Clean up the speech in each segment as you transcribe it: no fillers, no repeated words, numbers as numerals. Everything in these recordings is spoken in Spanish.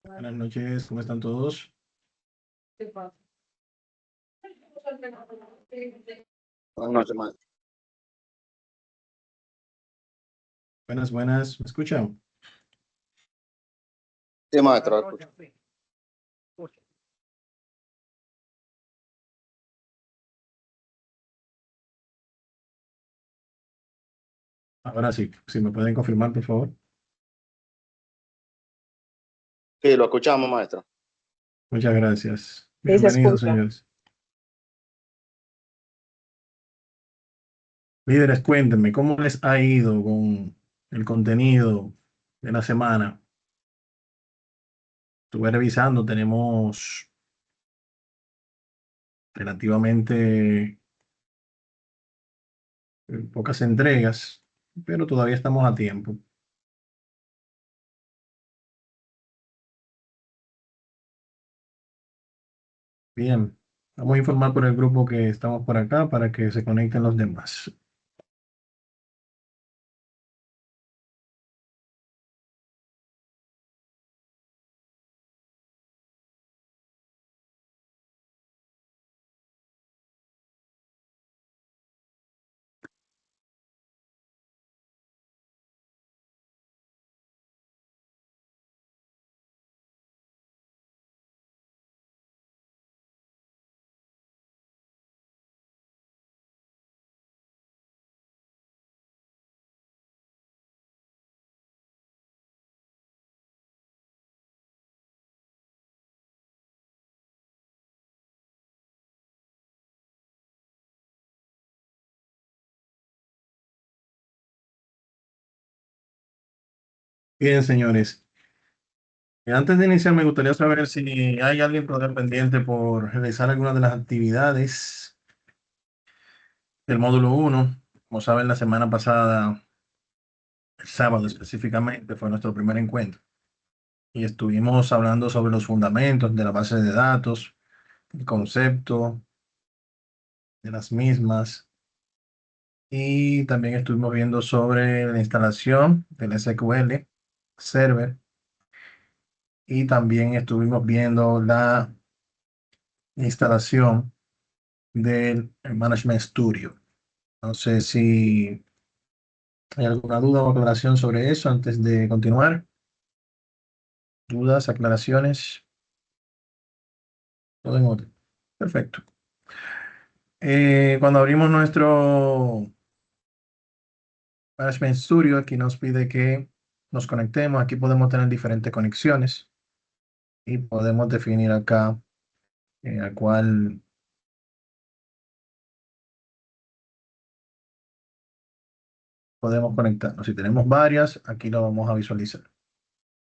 Buenas noches, ¿cómo están todos? Buenas noches, maestro. Buenas, buenas, ¿me escuchan? Sí, maestro, lo escucho. Ahora sí, si me pueden confirmar, por favor. Sí, lo escuchamos, maestro. Muchas gracias. Sí, se Bienvenidos, escucha. señores. Líderes, cuéntenme, ¿cómo les ha ido con el contenido de la semana? Estuve revisando, tenemos relativamente pocas entregas, pero todavía estamos a tiempo. Bien, vamos a informar por el grupo que estamos por acá para que se conecten los demás. Bien, señores. Antes de iniciar, me gustaría saber si hay alguien todavía pendiente por realizar alguna de las actividades del módulo 1. Como saben, la semana pasada, el sábado específicamente, fue nuestro primer encuentro y estuvimos hablando sobre los fundamentos de la base de datos, el concepto de las mismas y también estuvimos viendo sobre la instalación del SQL Server y también estuvimos viendo la instalación del Management Studio. No sé si hay alguna duda o aclaración sobre eso antes de continuar. ¿Dudas, aclaraciones? Todo en orden. Perfecto. Cuando abrimos nuestro Management Studio, aquí nos pide que nos conectemos. Aquí podemos tener diferentes conexiones y podemos definir acá a cuál podemos conectarnos. Si tenemos varias, aquí lo vamos a visualizar.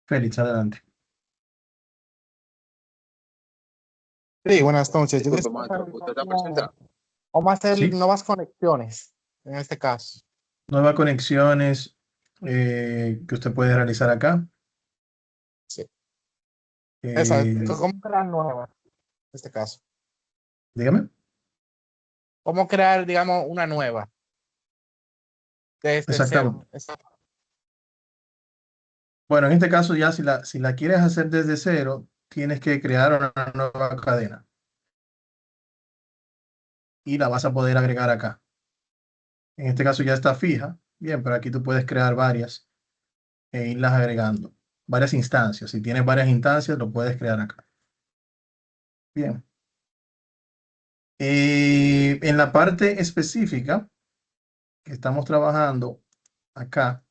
Félix, adelante. Sí, buenas noches. Yo Disculpe, quisiera maestro. saber ¿Usted está presente? cómo hacer Sí, nuevas conexiones en este caso. nuevas conexiones que usted puede realizar acá. Sí. Eh, Exacto. ¿Cómo crear nuevas en este caso? dígame. ¿Cómo crear, digamos, una nueva desde Exactamente. cero? Exacto. Bueno, en este caso ya si la quieres hacer desde cero, tienes que crear una nueva cadena y la vas a poder agregar acá. En este caso ya está fija. Bien, pero aquí tú puedes crear varias e irlas agregando. Varias instancias. Si tienes varias instancias, lo puedes crear acá. Bien. En la parte específica que estamos trabajando acá,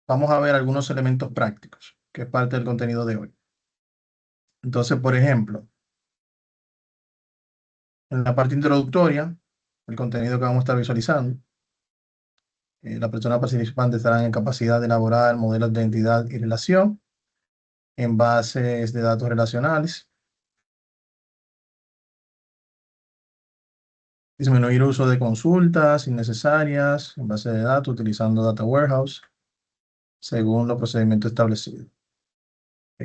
vamos a ver algunos elementos prácticos, que es parte del contenido de hoy. Entonces, por ejemplo, en la parte introductoria, el contenido que vamos a estar visualizando, las personas participantes estarán en capacidad de elaborar modelos de identidad y relación en bases de datos relacionales, disminuir uso de consultas innecesarias en base de datos utilizando Data Warehouse según los procedimientos establecidos.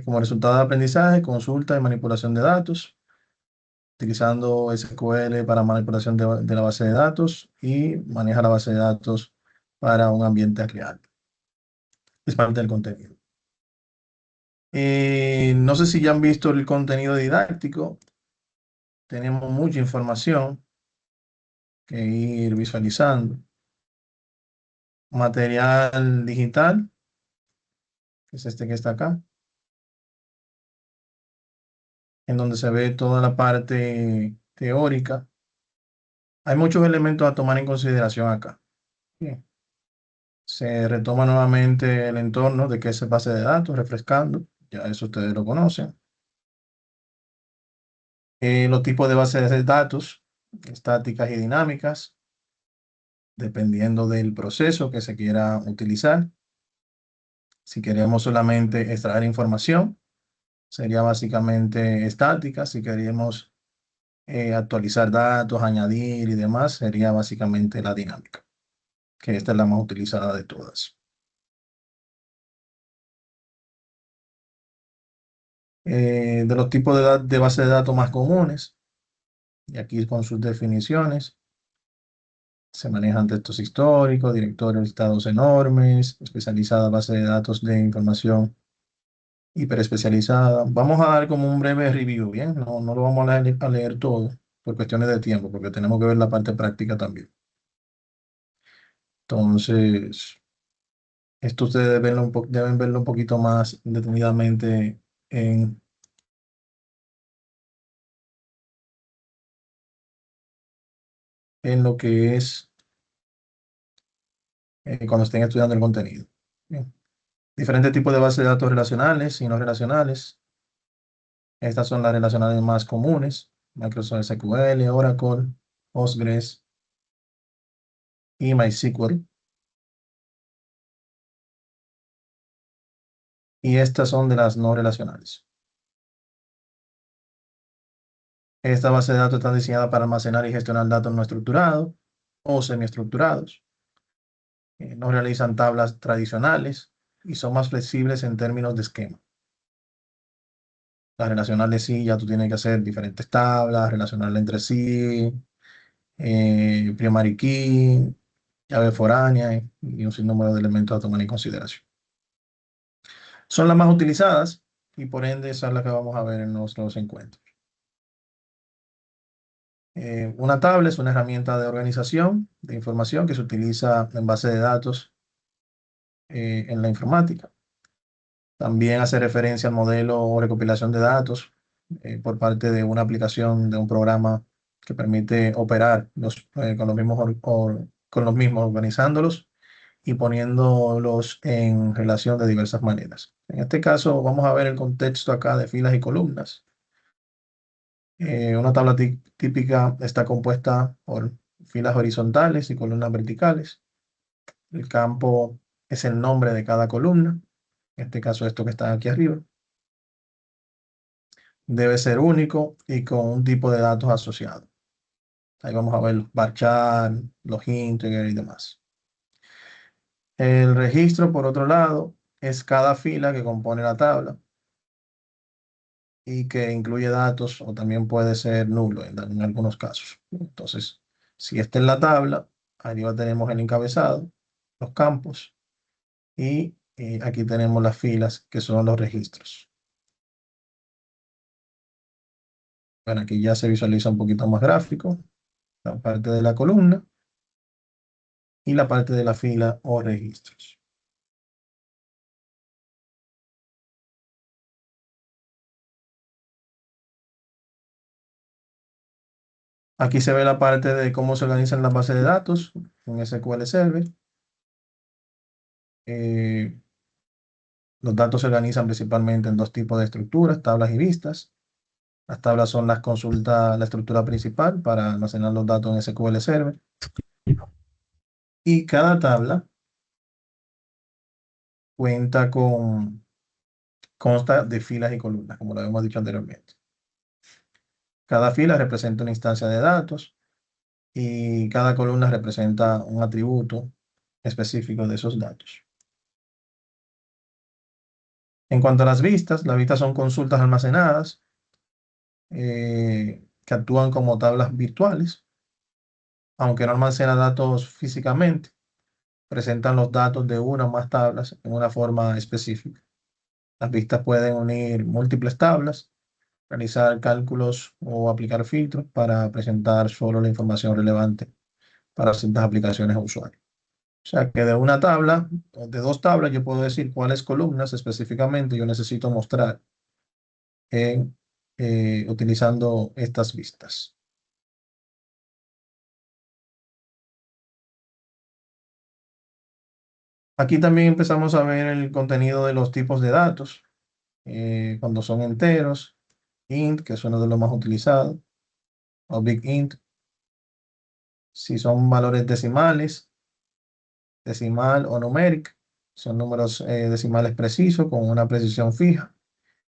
Como resultado de aprendizaje, consulta y manipulación de datos, utilizando SQL para manipulación de la base de datos y maneja la base de datos para un ambiente real. Es parte del contenido. No sé si ya han visto el contenido didáctico. Tenemos mucha información que ir visualizando. Material digital, que es este que está acá, en donde se ve toda la parte teórica. Hay muchos elementos a tomar en consideración acá. Bien. Se retoma nuevamente el entorno de qué es base de datos, refrescando. Ya eso ustedes lo conocen. Los tipos de bases de datos, estáticas y dinámicas, dependiendo del proceso que se quiera utilizar. Si queremos solamente extraer información, sería básicamente estática. Si queremos actualizar datos, añadir y demás, sería básicamente la dinámica, que esta es la más utilizada de todas. De los tipos de base de datos más comunes, y aquí con sus definiciones, se manejan textos históricos, directorios listados enormes, especializadas bases de datos de información hiperespecializada. Vamos a dar como un breve review, ¿bien? No lo vamos a leer todo por cuestiones de tiempo, porque tenemos que ver la parte práctica también. Entonces, esto ustedes deben verlo un poquito más detenidamente en, en lo que es cuando estén estudiando el contenido. Bien. Diferentes tipos de bases de datos relacionales y no relacionales. Estas son las relacionales más comunes: Microsoft SQL, Oracle, Postgres y MySQL. Y estas son de las no relacionales. Esta base de datos está diseñada para almacenar y gestionar datos no estructurados o semiestructurados. No realizan tablas tradicionales y son más flexibles en términos de esquema. Las relacionales sí, ya tú tienes que hacer diferentes tablas, relacionarlas entre sí, primary key, llave foránea y un sinnúmero de elementos a tomar en consideración. Son las más utilizadas y por ende esa es la que vamos a ver en nuestros encuentros. Una tabla es una herramienta de organización de información que se utiliza en base de datos en la informática. También hace referencia al modelo o recopilación de datos por parte de una aplicación de un programa que permite operar con los mismos, con los mismos, organizándolos y poniéndolos en relación de diversas maneras. En este caso vamos a ver el contexto acá de filas y columnas. Una tabla típica está compuesta por filas horizontales y columnas verticales. El campo es el nombre de cada columna, en este caso esto que está aquí arriba. Debe ser único y con un tipo de datos asociado. Ahí vamos a ver los varchar, los integer y demás. El registro, por otro lado, es cada fila que compone la tabla y que incluye datos o también puede ser nulo en algunos casos. Entonces, si esta es la tabla, arriba tenemos el encabezado, los campos y aquí tenemos las filas que son los registros. Bueno, aquí ya se visualiza un poquito más gráfico la parte de la columna y la parte de la fila o registros. Aquí se ve la parte de cómo se organizan las bases de datos en SQL Server. Los datos se organizan principalmente en dos tipos de estructuras, tablas y vistas. Las tablas son las consultas, la estructura principal para almacenar los datos en SQL Server. Y cada tabla consta de filas y columnas, como lo habíamos dicho anteriormente. Cada fila representa una instancia de datos y cada columna representa un atributo específico de esos datos. En cuanto a las vistas son consultas almacenadas que actúan como tablas virtuales, aunque no almacenan datos físicamente, presentan los datos de una o más tablas en una forma específica. Las vistas pueden unir múltiples tablas, realizar cálculos o aplicar filtros para presentar solo la información relevante para ciertas aplicaciones a usuarios. O sea que de una tabla, o de dos tablas, yo puedo decir cuáles columnas específicamente yo necesito mostrar utilizando estas vistas. Aquí también empezamos a ver el contenido de los tipos de datos, cuando son enteros, int, que es uno de los más utilizados, o big int, si son valores decimales, decimal o numeric, son números decimales precisos con una precisión fija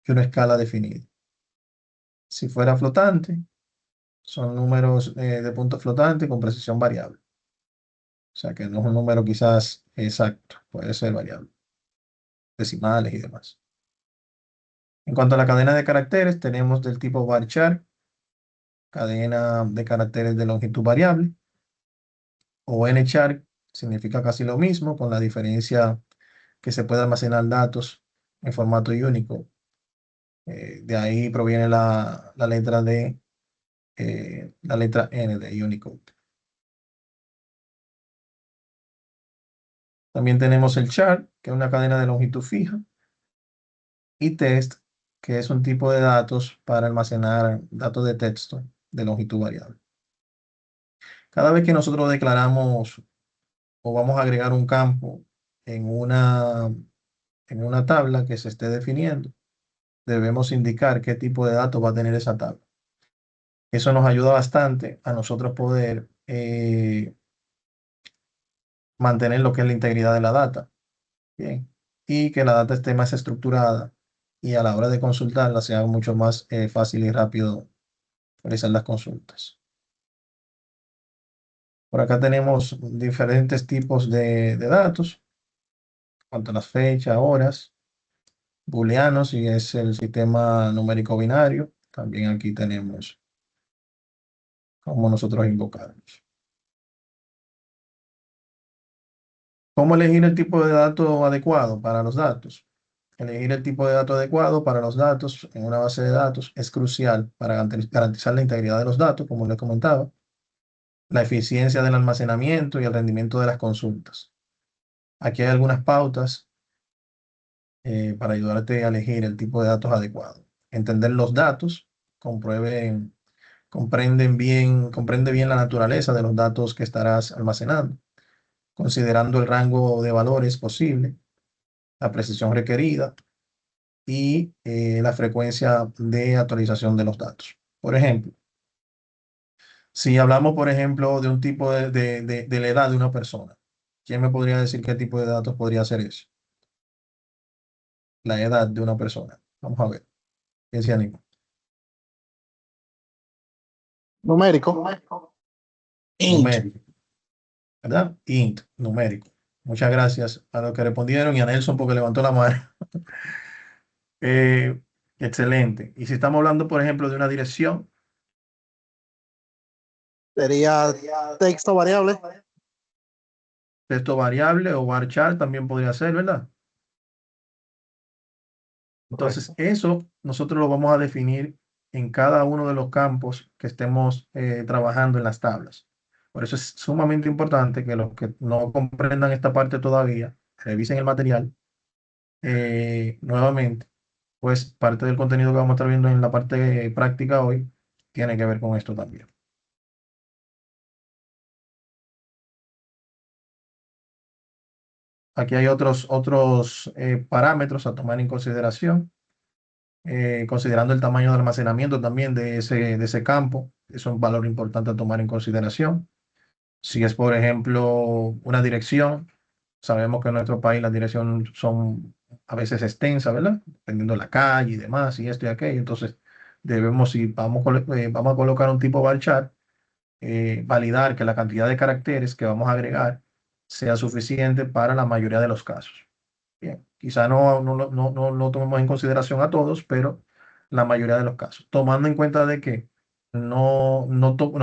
y una escala definida. Si fuera flotante, son números de punto flotante con precisión variable. O sea que no es un número quizás exacto, puede ser variable, decimales y demás. En cuanto a la cadena de caracteres, tenemos del tipo varchar, cadena de caracteres de longitud variable, o nchar, significa casi lo mismo, con la diferencia que se puede almacenar datos en formato único. De ahí proviene la letra D, la letra N de Unicode. También tenemos el char, que es una cadena de longitud fija, y test, que es un tipo de datos para almacenar datos de texto de longitud variable. Cada vez que nosotros declaramos o vamos a agregar un campo en una tabla que se esté definiendo, debemos indicar qué tipo de datos va a tener esa tabla. Eso nos ayuda bastante a nosotros poder mantener lo que es la integridad de la data. Bien. Y que la data esté más estructurada y a la hora de consultarla sea mucho más fácil y rápido realizar las consultas. Por acá tenemos diferentes tipos de datos, cuanto a las fechas, horas, booleanos, y es el sistema numérico binario. También aquí tenemos cómo nosotros invocamos. ¿Cómo elegir el tipo de dato adecuado para los datos? Elegir el tipo de dato adecuado para los datos en una base de datos es crucial para garantizar la integridad de los datos, como les comentaba, la eficiencia del almacenamiento y el rendimiento de las consultas. Aquí hay algunas pautas para ayudarte a elegir el tipo de datos adecuado. Entender los datos, comprende bien la naturaleza de los datos que estarás almacenando, considerando el rango de valores posible, la precisión requerida y la frecuencia de actualización de los datos. Por ejemplo, si hablamos, por ejemplo, de un tipo de la edad de una persona, ¿quién me podría decir qué tipo de datos podría ser eso? La edad de una persona. Vamos a ver. ¿Quién se anima? Numérico. Int. Numérico, ¿verdad? Int, numérico. Muchas gracias a los que respondieron y a Nelson porque levantó la mano. Eh, excelente. Y si estamos hablando, por ejemplo, de una dirección, Sería texto variable. texto variable o varchar también podría ser, ¿verdad? Entonces, eso nosotros lo vamos a definir en cada uno de los campos que estemos trabajando en las tablas. Por eso es sumamente importante que los que no comprendan esta parte todavía, revisen el material nuevamente, pues parte del contenido que vamos a estar viendo en la parte práctica hoy tiene que ver con esto también. Aquí hay otros parámetros a tomar en consideración, considerando el tamaño de almacenamiento también de ese campo. Es un valor importante a tomar en consideración. Si es, por ejemplo, una dirección, sabemos que en nuestro país las direcciones son a veces extensas, ¿verdad? Dependiendo de la calle y demás, y esto y aquello. Entonces, debemos, si vamos a colocar un tipo varchar, validar que la cantidad de caracteres que vamos a agregar sea suficiente para la mayoría de los casos. Bien, quizá no lo tomemos en consideración a todos, pero la mayoría de los casos. Tomando en cuenta de que no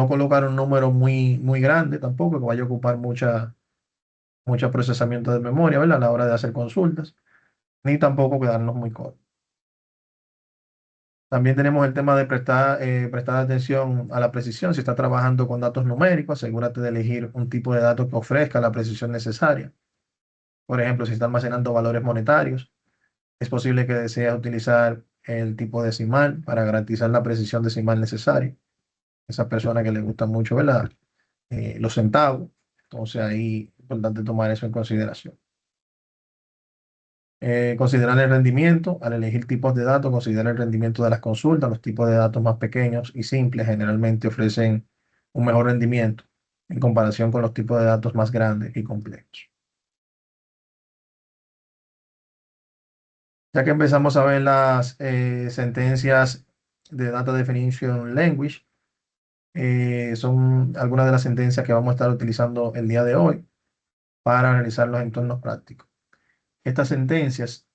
colocar un número muy grande tampoco, que vaya a ocupar mucho procesamiento de memoria, ¿verdad? A la hora de hacer consultas. ni tampoco quedarnos muy cortos. También tenemos el tema de prestar atención a la precisión. Si está trabajando con datos numéricos, asegúrate de elegir un tipo de datos que ofrezca la precisión necesaria. Por ejemplo, si está almacenando valores monetarios, es posible que desee utilizar el tipo decimal para garantizar la precisión decimal necesaria. Esa persona que le gusta mucho, ¿verdad? Los centavos. Entonces ahí es importante tomar eso en consideración. Considerar el rendimiento. Al elegir tipos de datos, considera el rendimiento de las consultas. Los tipos de datos más pequeños y simples generalmente ofrecen un mejor rendimiento en comparación con los tipos de datos más grandes y complejos. Ya que empezamos a ver las sentencias de Data Definition Language, son algunas de las sentencias que vamos a estar utilizando el día de hoy para realizar los entornos prácticos. Estas sentencias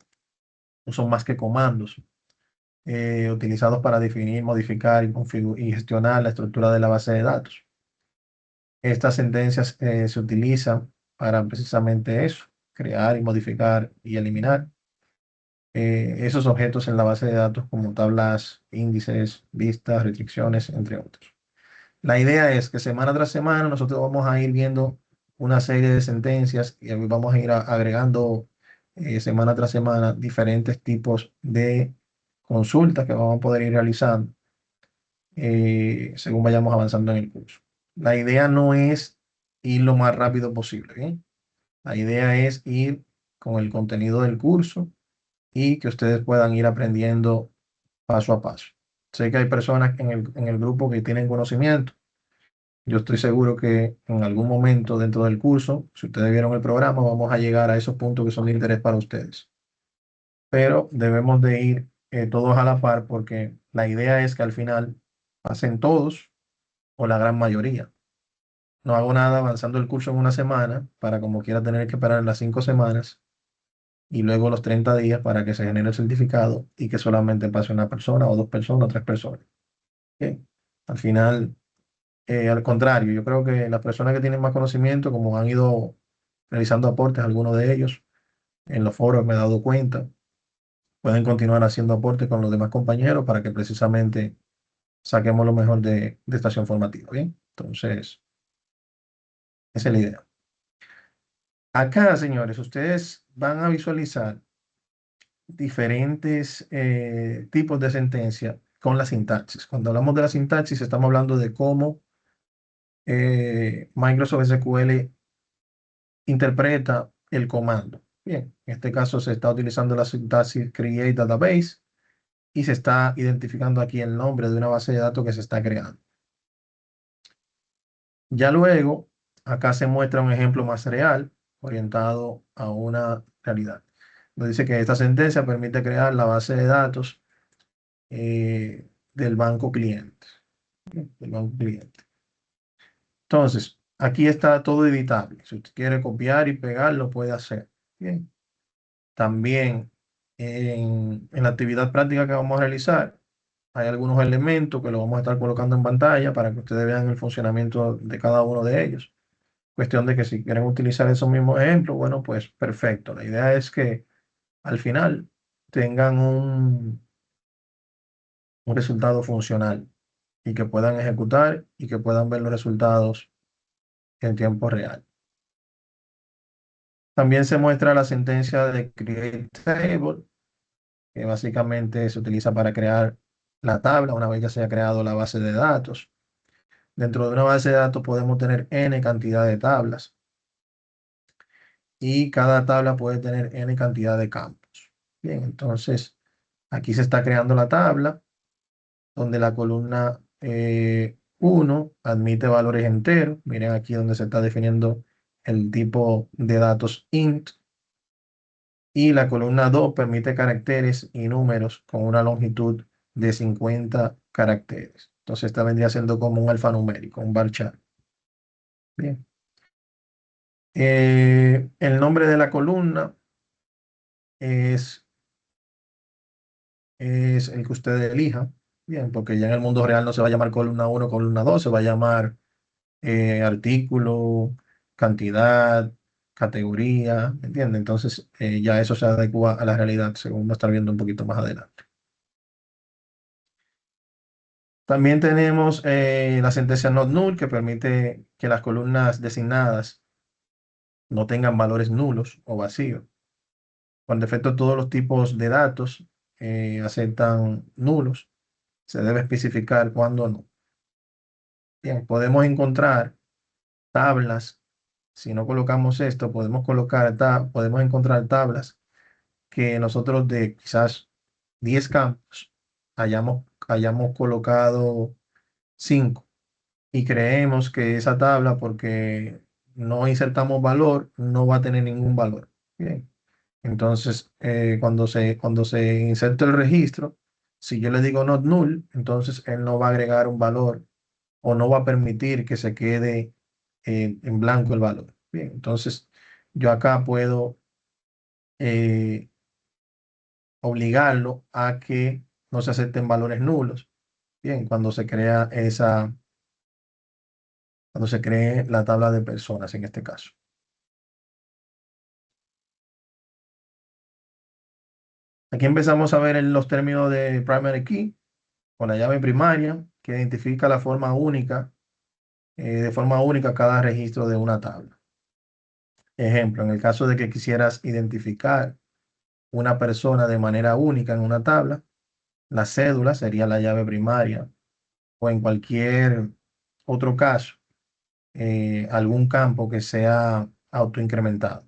no son más que comandos utilizados para definir, modificar y gestionar la estructura de la base de datos. Estas sentencias se utilizan para precisamente eso, crear y modificar y eliminar esos objetos en la base de datos como tablas, índices, vistas, restricciones, entre otros. La idea es que semana tras semana nosotros vamos a ir viendo una serie de sentencias y vamos a ir agregando semana tras semana diferentes tipos de consultas que vamos a poder ir realizando según vayamos avanzando en el curso. La idea no es ir lo más rápido posible, ¿bien? La idea es ir con el contenido del curso y que ustedes puedan ir aprendiendo paso a paso. Sé que hay personas en el grupo que tienen conocimiento. Yo estoy seguro que en algún momento dentro del curso, si ustedes vieron el programa, vamos a llegar a esos puntos que son de interés para ustedes. Pero debemos de ir todos a la par porque la idea es que al final pasen todos o la gran mayoría. No hago nada avanzando el curso en una semana para como quiera tener que esperar las 5 semanas y luego los 30 días para que se genere el certificado y que solamente pase una persona o 2 personas o 3 personas. ¿Ok? Al final, al contrario, yo creo que las personas que tienen más conocimiento, como han ido realizando aportes, algunos de ellos, en los foros me he dado cuenta, pueden continuar haciendo aportes con los demás compañeros para que precisamente saquemos lo mejor de estación formativa. Bien, entonces, esa es la idea. Acá, señores, ustedes van a visualizar diferentes tipos de sentencia con la sintaxis. Cuando hablamos de la sintaxis, estamos hablando de cómo Microsoft SQL interpreta el comando. Bien, en este caso se está utilizando la sintaxis create database y se está identificando aquí el nombre de una base de datos que se está creando. Ya luego, acá se muestra un ejemplo más real, orientado a una realidad. Nos dice que esta sentencia permite crear la base de datos del banco cliente. Del banco cliente. Entonces, aquí está todo editable. Si usted quiere copiar y pegar, lo puede hacer. Bien. También en la actividad práctica que vamos a realizar, hay algunos elementos que lo vamos a estar colocando en pantalla para que ustedes vean el funcionamiento de cada uno de ellos. Cuestión de que si quieren utilizar esos mismos ejemplos, bueno, pues perfecto. La idea es que al final tengan un resultado funcional y que puedan ejecutar y que puedan ver los resultados en tiempo real. También se muestra la sentencia de Create Table, que básicamente se utiliza para crear la tabla una vez ya se haya creado la base de datos. Dentro de una base de datos podemos tener n cantidad de tablas y cada tabla puede tener n cantidad de campos. Bien, entonces aquí se está creando la tabla donde la columna 1 admite valores enteros. Miren aquí donde se está definiendo el tipo de datos int. Y la columna 2 permite caracteres y números con una longitud de 50 caracteres. Entonces esta vendría siendo como un alfanumérico, un bar chart. Bien. El nombre de la columna es, es el que usted elija. Bien, porque ya en el mundo real no se va a llamar columna 1, columna 2, se va a llamar artículo, cantidad, categoría, ¿me entiende? Entonces, ya eso se adecua a la realidad, según va a estar viendo un poquito más adelante. También tenemos la sentencia not null, que permite que las columnas designadas no tengan valores nulos o vacíos. Por defecto, todos los tipos de datos aceptan nulos. Se debe especificar cuándo no. Bien, podemos encontrar tablas. Si no colocamos esto, podemos encontrar tablas que nosotros de quizás 10 campos hayamos colocado 5 y creemos que esa tabla, porque no insertamos valor, no va a tener ningún valor. Bien. Entonces, cuando se inserta el registro, si yo le digo not null, entonces él no va a agregar un valor o no va a permitir que se quede en blanco el valor. Bien, entonces yo acá puedo eh, obligarlo a que no se acepten valores nulos. Bien, cuando se cree la tabla de personas en este caso. Aquí empezamos a ver los términos de primary key con la llave primaria que identifica de forma única cada registro de una tabla. Ejemplo, en el caso de que quisieras identificar una persona de manera única en una tabla, la cédula sería la llave primaria, o en cualquier otro caso, algún campo que sea autoincrementado.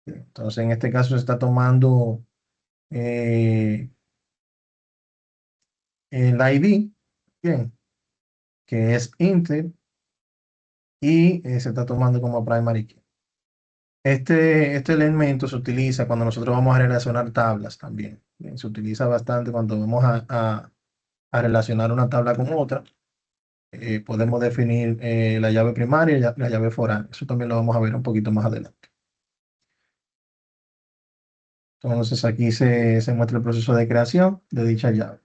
Entonces, en este caso se está tomando el ID, bien, que es Intel, y se está tomando como primary key. Este elemento se utiliza cuando nosotros vamos a relacionar tablas también. Bien, se utiliza bastante cuando vamos a relacionar una tabla con otra. Podemos definir la llave primaria y la llave foránea. Eso también lo vamos a ver un poquito más adelante. Entonces aquí se muestra el proceso de creación de dicha llave.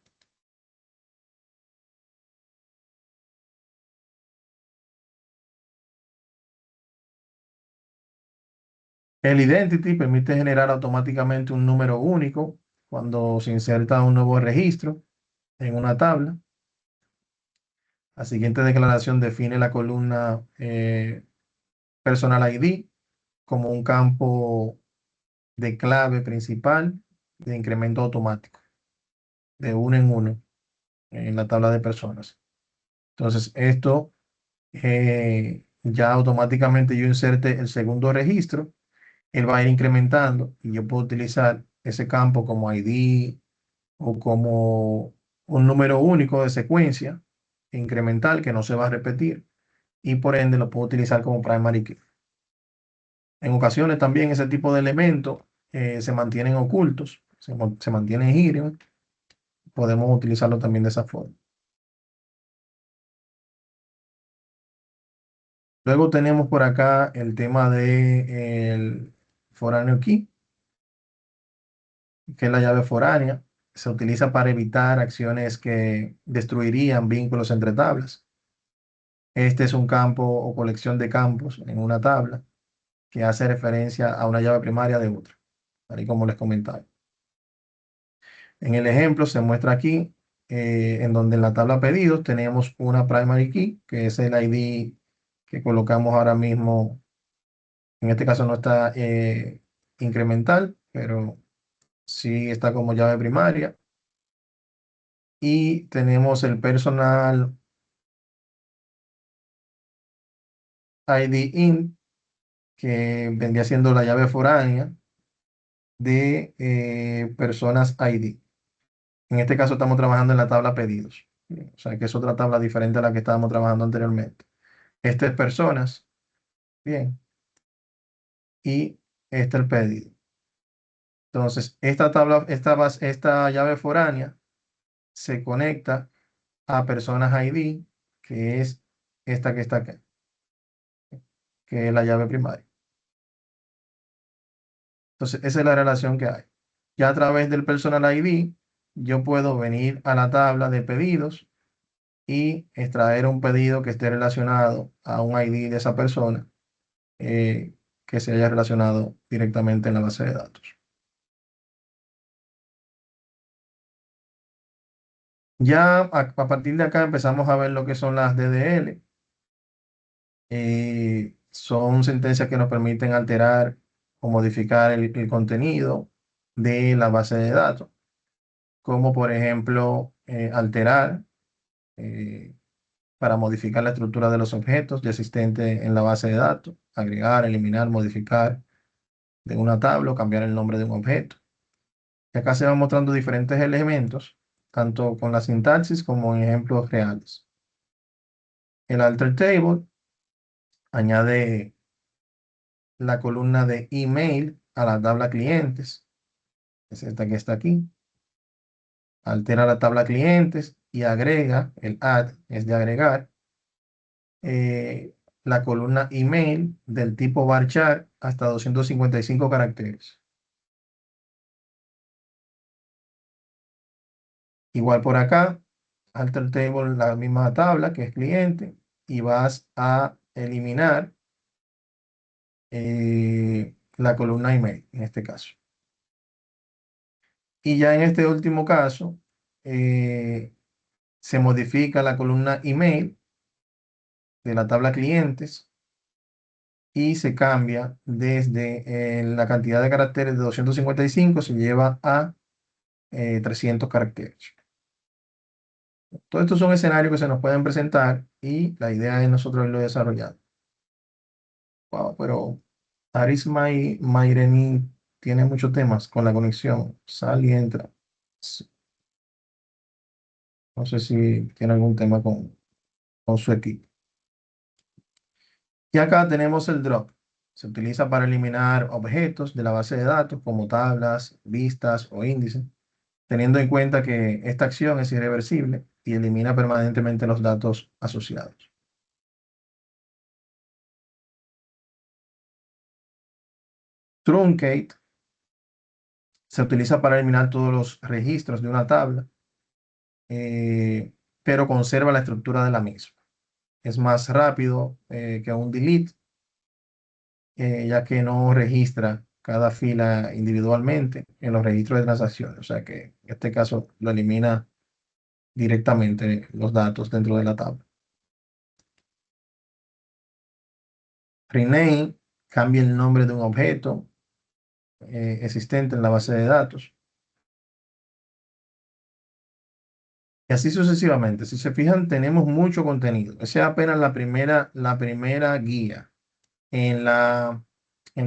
El identity permite generar automáticamente un número único cuando se inserta un nuevo registro en una tabla. La siguiente declaración define la columna personal ID como un campo de clave principal de incremento automático, de uno en uno, en la tabla de personas. Entonces, esto ya automáticamente yo inserte el segundo registro, él va a ir incrementando y yo puedo utilizar ese campo como ID o como un número único de secuencia incremental que no se va a repetir y por ende lo puedo utilizar como primary key. En ocasiones también ese tipo de elementos se mantienen ocultos, se mantienen hidden. Podemos utilizarlo también de esa forma. Luego tenemos por acá el tema de el foráneo key, que es la llave foránea. Se utiliza para evitar acciones que destruirían vínculos entre tablas. Este es un campo o colección de campos en una tabla que hace referencia a una llave primaria de otra, tal y como les comentaba. En el ejemplo se muestra aquí, en donde en la tabla pedidos tenemos una primary key, que es el ID que colocamos ahora mismo. En este caso no está incremental, pero sí está como llave primaria. Y tenemos el personal ID in, que vendría siendo la llave foránea de personas ID. En este caso estamos trabajando en la tabla pedidos. O sea que es otra tabla diferente a la que estábamos trabajando anteriormente. Este es personas. Bien. Y este es el pedido. Entonces, esta llave foránea se conecta a personas ID, que es esta que está acá, que es la llave primaria. Entonces, esa es la relación que hay. Ya a través del personal ID, yo puedo venir a la tabla de pedidos y extraer un pedido que esté relacionado a un ID de esa persona, que se haya relacionado directamente en la base de datos. Ya a partir de acá empezamos a ver lo que son las DDL. Son sentencias que nos permiten alterar o modificar el contenido de la base de datos, como por ejemplo alterar para modificar la estructura de los objetos ya existentes en la base de datos, agregar, eliminar, modificar de una tabla o cambiar el nombre de un objeto. Y acá se van mostrando diferentes elementos, tanto con la sintaxis como en ejemplos reales. El alter table añade la columna de email a la tabla clientes, es esta que está aquí. Altera la tabla clientes y agrega, el add es de agregar, la columna email del tipo varchar hasta 255 caracteres. Igual por acá, alter table, la misma tabla que es cliente, y vas a eliminar la columna email en este caso. Y ya en este último caso, se modifica la columna email de la tabla clientes y se cambia desde la cantidad de caracteres de 255, se lleva a 300 caracteres. Todos estos son escenarios que se nos pueden presentar y la idea es nosotros lo desarrollado. Wow, pero Aris Maireni tiene muchos temas con la conexión, sale y entra. Sí. No sé si tiene algún tema con su equipo. Y acá tenemos el drop. Se utiliza para eliminar objetos de la base de datos como tablas, vistas o índices, teniendo en cuenta que esta acción es irreversible y elimina permanentemente los datos asociados. Truncate se utiliza para eliminar todos los registros de una tabla, pero conserva la estructura de la misma. Es más rápido que un delete, ya que no registra cada fila individualmente en los registros de transacciones. O sea que en este caso lo elimina directamente los datos dentro de la tabla. Rename cambia el nombre de un objeto existente en la base de datos. Y así sucesivamente. Si se fijan, tenemos mucho contenido. Esa es apenas la primera guía. En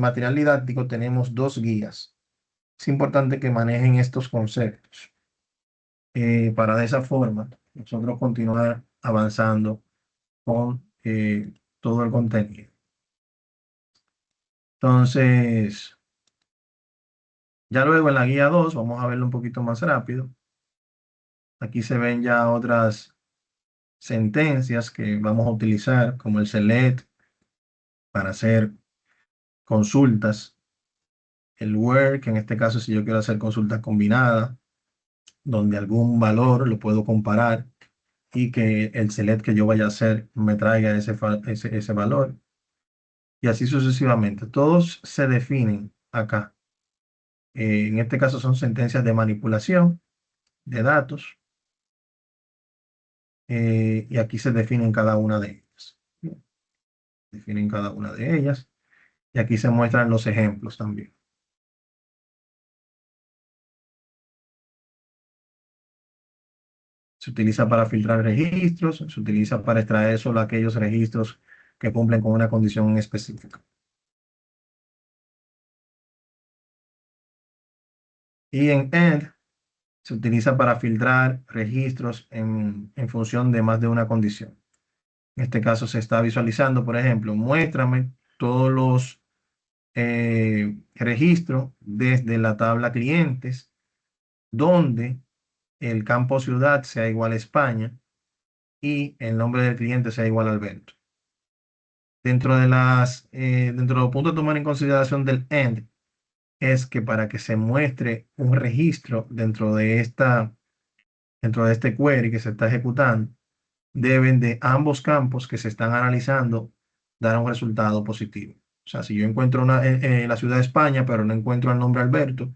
material didáctico tenemos 2 guías. Es importante que manejen estos conceptos para de esa forma nosotros continuar avanzando con todo el contenido. Entonces, ya luego en la guía 2 vamos a verlo un poquito más rápido. Aquí se ven ya otras sentencias que vamos a utilizar, como el select para hacer consultas, el where, que en este caso si yo quiero hacer consultas combinadas, donde algún valor lo puedo comparar y que el select que yo vaya a hacer me traiga ese valor. Y así sucesivamente. Todos se definen acá. En este caso son sentencias de manipulación de datos. Y aquí se definen cada una de ellas. Definen cada una de ellas. Y aquí se muestran los ejemplos también. Se utiliza para filtrar registros, se utiliza para extraer solo aquellos registros que cumplen con una condición específica. Y en AND se utiliza para filtrar registros en función de más de una condición. En este caso se está visualizando, por ejemplo, muéstrame todos los registros desde la tabla clientes, donde el campo ciudad sea igual a España y el nombre del cliente sea igual a Alberto. Dentro de los puntos a tomar en consideración del AND es que para que se muestre un registro dentro de este query que se está ejecutando, deben de ambos campos que se están analizando dar un resultado positivo. O sea, si yo encuentro la ciudad de España, pero no encuentro el nombre Alberto,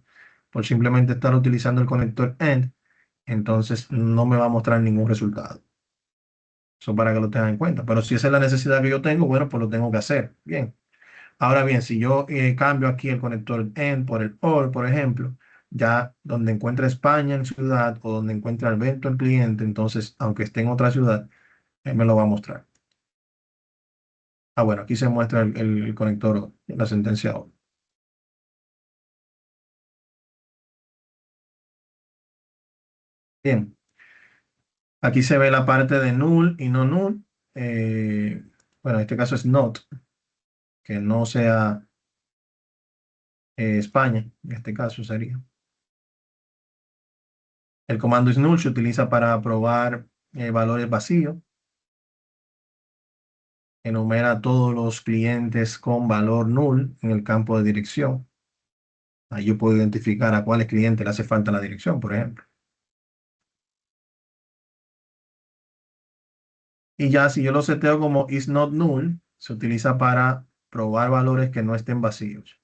por simplemente estar utilizando el conector AND, entonces no me va a mostrar ningún resultado. Eso para que lo tengan en cuenta. Pero si esa es la necesidad que yo tengo, bueno, pues lo tengo que hacer. Bien. Ahora bien, si yo cambio aquí el conector AND por el OR, por ejemplo, ya donde encuentre España en ciudad o donde encuentre Alberto el cliente, entonces, aunque esté en otra ciudad, él me lo va a mostrar. Ah, bueno, aquí se muestra el conector OR, la sentencia OR. Bien, aquí se ve la parte de null y no null. Bueno, en este caso es not, que no sea España, en este caso sería. El comando is null se utiliza para probar valores vacíos. Enumera todos los clientes con valor null en el campo de dirección. Ahí yo puedo identificar a cuáles clientes le hace falta la dirección, por ejemplo. Y ya si yo lo seteo como is not null, se utiliza para probar valores que no estén vacíos.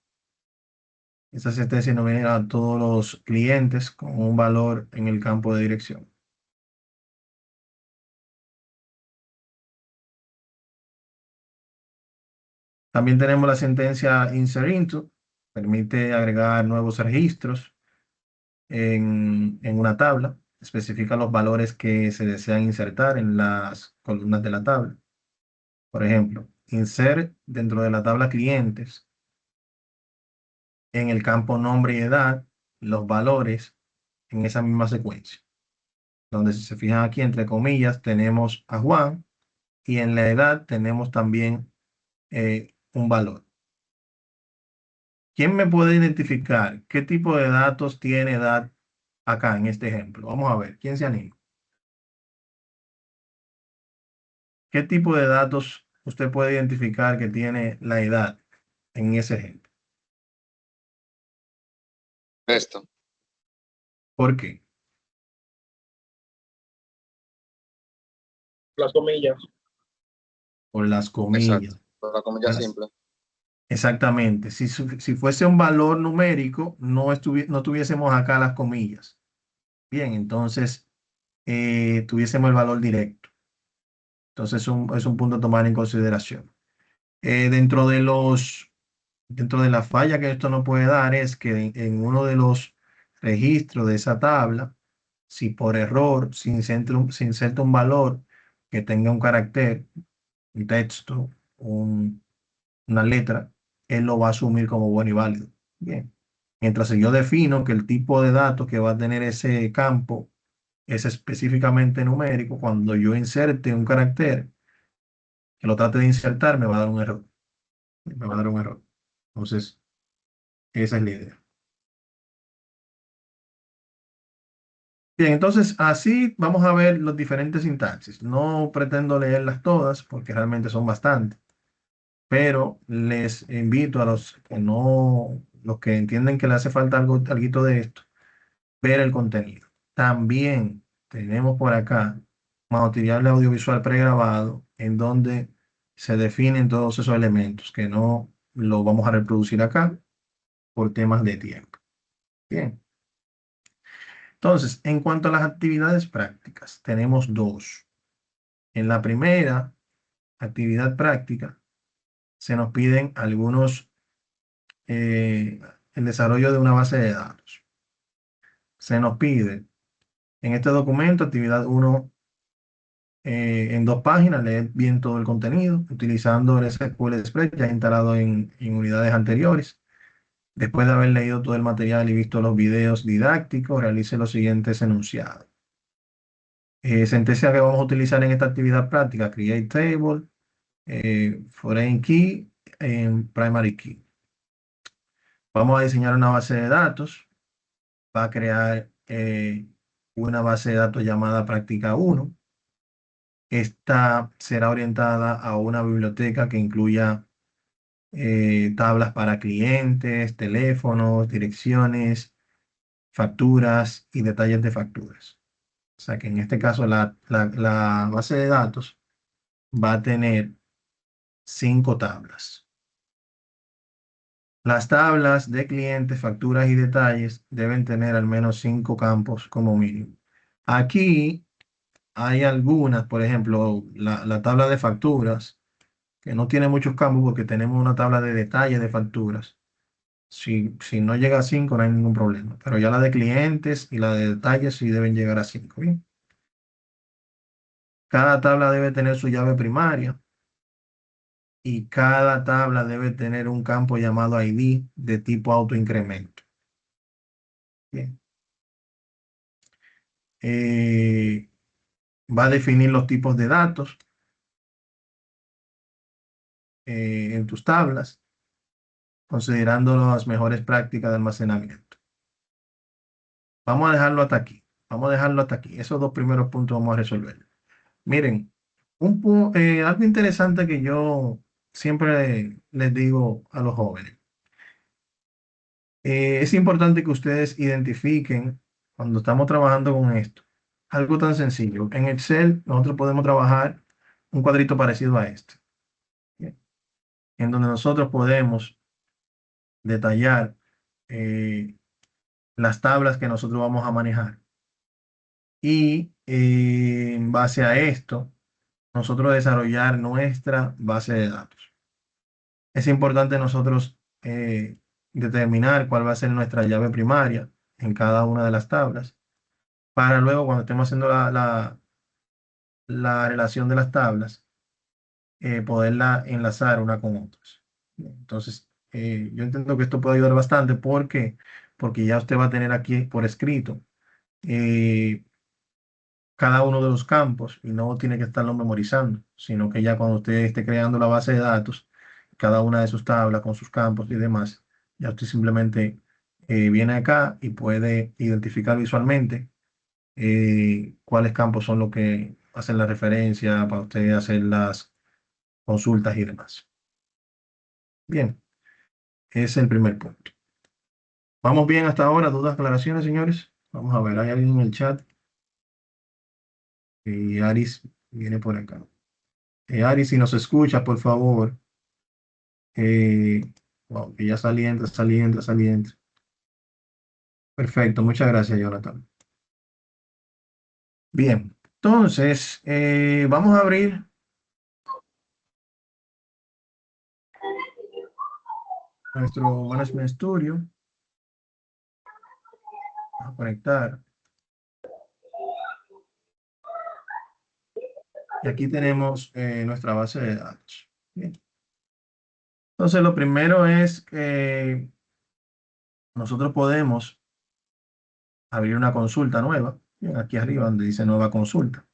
Esa sentencia enumera a todos los clientes con un valor en el campo de dirección. También tenemos la sentencia insert into, permite agregar nuevos registros en una tabla, especifica los valores que se desean insertar en las columnas de la tabla. Por ejemplo, insert dentro de la tabla clientes, en el campo nombre y edad, los valores en esa misma secuencia. Donde si se fijan aquí, entre comillas, tenemos a Juan y en la edad tenemos también un valor. ¿Quién me puede identificar qué tipo de datos tiene edad acá en este ejemplo? Vamos a ver, ¿quién se anima? ¿Qué tipo de datos usted puede identificar que tiene la edad en ese ejemplo? Esto, ¿Por qué? Las comillas. Por las exacto. comillas. Por la comilla Las- simple. Exactamente. Si fuese un valor numérico, no tuviésemos acá las comillas. Bien, entonces tuviésemos el valor directo. Entonces es un punto a tomar en consideración. Eh, dentro de los, dentro de la falla que esto no puede dar es que en uno de los registros de esa tabla, si por error se inserta un valor que tenga un carácter, un texto, una letra, él lo va a asumir como bueno y válido. Bien. Mientras que yo defino que el tipo de datos que va a tener ese campo es específicamente numérico, cuando yo inserte un carácter que lo trate de insertar, me va a dar un error. Me va a dar un error. Entonces, esa es la idea. Bien, entonces así vamos a ver los diferentes sintaxis. No pretendo leerlas todas porque realmente son bastantes, pero les invito a los que no, los que entienden que le hace falta algo de esto, ver el contenido. También tenemos por acá material de audiovisual pregrabado en donde se definen todos esos elementos que no lo vamos a reproducir acá por temas de tiempo. Bien. Entonces, en cuanto a las actividades prácticas, tenemos dos. En la primera actividad práctica, se nos piden el desarrollo de una base de datos. Se nos pide en este documento, actividad uno en dos páginas, leer bien todo el contenido, utilizando el SQL Express ya instalado en unidades anteriores. Después de haber leído todo el material y visto los videos didácticos, realice los siguientes enunciados. Sentencia que vamos a utilizar en esta actividad práctica, create table, foreign key, primary key. Vamos a diseñar una base de datos. Va a crear una base de datos llamada práctica uno. Esta será orientada a una biblioteca que incluya tablas para clientes, teléfonos, direcciones, facturas y detalles de facturas. O sea que en este caso la base de datos va a tener 5 tablas. Las tablas de clientes, facturas y detalles deben tener al menos 5 campos como mínimo. Aquí hay algunas, por ejemplo, la tabla de facturas, que no tiene muchos campos porque tenemos una tabla de detalles de facturas. Si no llega a 5 no hay ningún problema. Pero ya la de clientes y la de detalles sí deben llegar a 5. Bien. Cada tabla debe tener su llave primaria y cada tabla debe tener un campo llamado ID de tipo autoincremento. Bien. Eh, Va a definir los tipos de datos en tus tablas, considerando las mejores prácticas de almacenamiento. Vamos a dejarlo hasta aquí. Vamos a dejarlo hasta aquí. Esos dos primeros puntos vamos a resolver. Miren, algo interesante que yo siempre les digo a los jóvenes. Es importante que ustedes identifiquen cuando estamos trabajando con esto. Algo tan sencillo. En Excel nosotros podemos trabajar un cuadrito parecido a este, ¿bien? En donde nosotros podemos detallar eh, las tablas que nosotros vamos a manejar. Y en base a esto, nosotros desarrollar nuestra base de datos. Es importante nosotros determinar cuál va a ser nuestra llave primaria en cada una de las tablas, para luego cuando estemos haciendo la relación de las tablas, poderla enlazar una con otras. Entonces, yo entiendo que esto puede ayudar bastante porque ya usted va a tener aquí por escrito eh, cada uno de los campos y no tiene que estarlo memorizando, sino que ya cuando usted esté creando la base de datos, cada una de sus tablas con sus campos y demás, ya usted simplemente viene acá y puede identificar visualmente cuáles campos son los que hacen la referencia para usted hacer las consultas y demás. Bien, ese es el primer punto. ¿Vamos bien hasta ahora? ¿Dudas, aclaraciones, señores? Vamos a ver, hay alguien en el chat. Y Aris viene por acá. Aris, si nos escucha, por favor. Eh, wow, que ya saliendo, saliendo, saliendo. Perfecto, muchas gracias, Jonathan. Bien, entonces, vamos a abrir nuestro Management Studio. Vamos a conectar. Y aquí tenemos nuestra base de datos. Bien. Entonces, lo primero es que nosotros podemos abrir una consulta nueva. Bien, aquí arriba donde dice nueva consulta.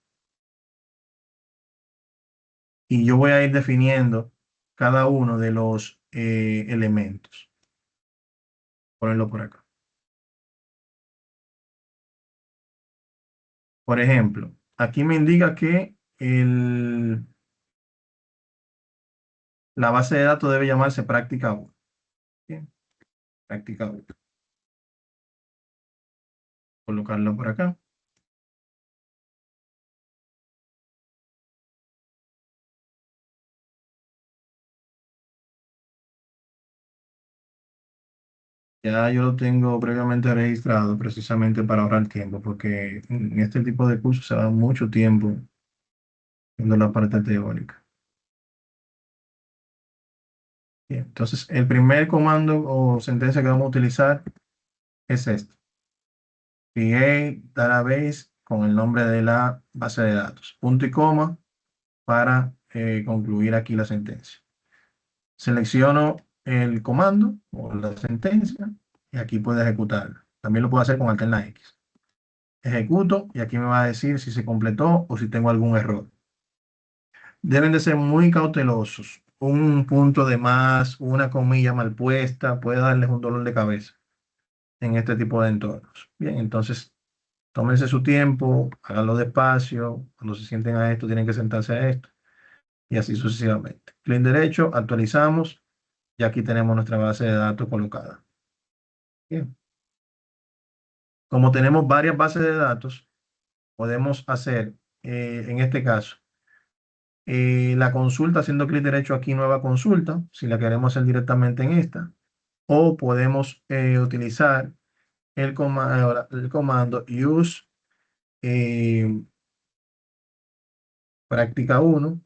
Y yo voy a ir definiendo cada uno de los elementos. Ponerlo por acá. Por ejemplo, aquí me indica que la base de datos debe llamarse práctica 1. Bien, práctica 1. Colocarlo por acá. Ya yo lo tengo previamente registrado precisamente para ahorrar tiempo, porque en este tipo de cursos se da mucho tiempo viendo la parte teórica. Bien, entonces, el primer comando o sentencia que vamos a utilizar es este. Create database con el nombre de la base de datos. Punto y coma para concluir aquí la sentencia. Selecciono el comando o la sentencia y aquí puedo ejecutarla. También lo puedo hacer con alterna X. Ejecuto y aquí me va a decir si se completó o si tengo algún error. Deben de ser muy cautelosos. Un punto de más, una comilla mal puesta, puede darles un dolor de cabeza en este tipo de entornos. Bien, entonces tómense su tiempo, háganlo despacio. Cuando se sienten a esto, tienen que sentarse a esto y así sucesivamente. Clic derecho, actualizamos y aquí tenemos nuestra base de datos colocada. Bien. Como tenemos varias bases de datos, podemos hacer, en este caso, la consulta haciendo clic derecho aquí, nueva consulta, si la queremos hacer directamente en esta, o podemos utilizar el comando use práctica 1.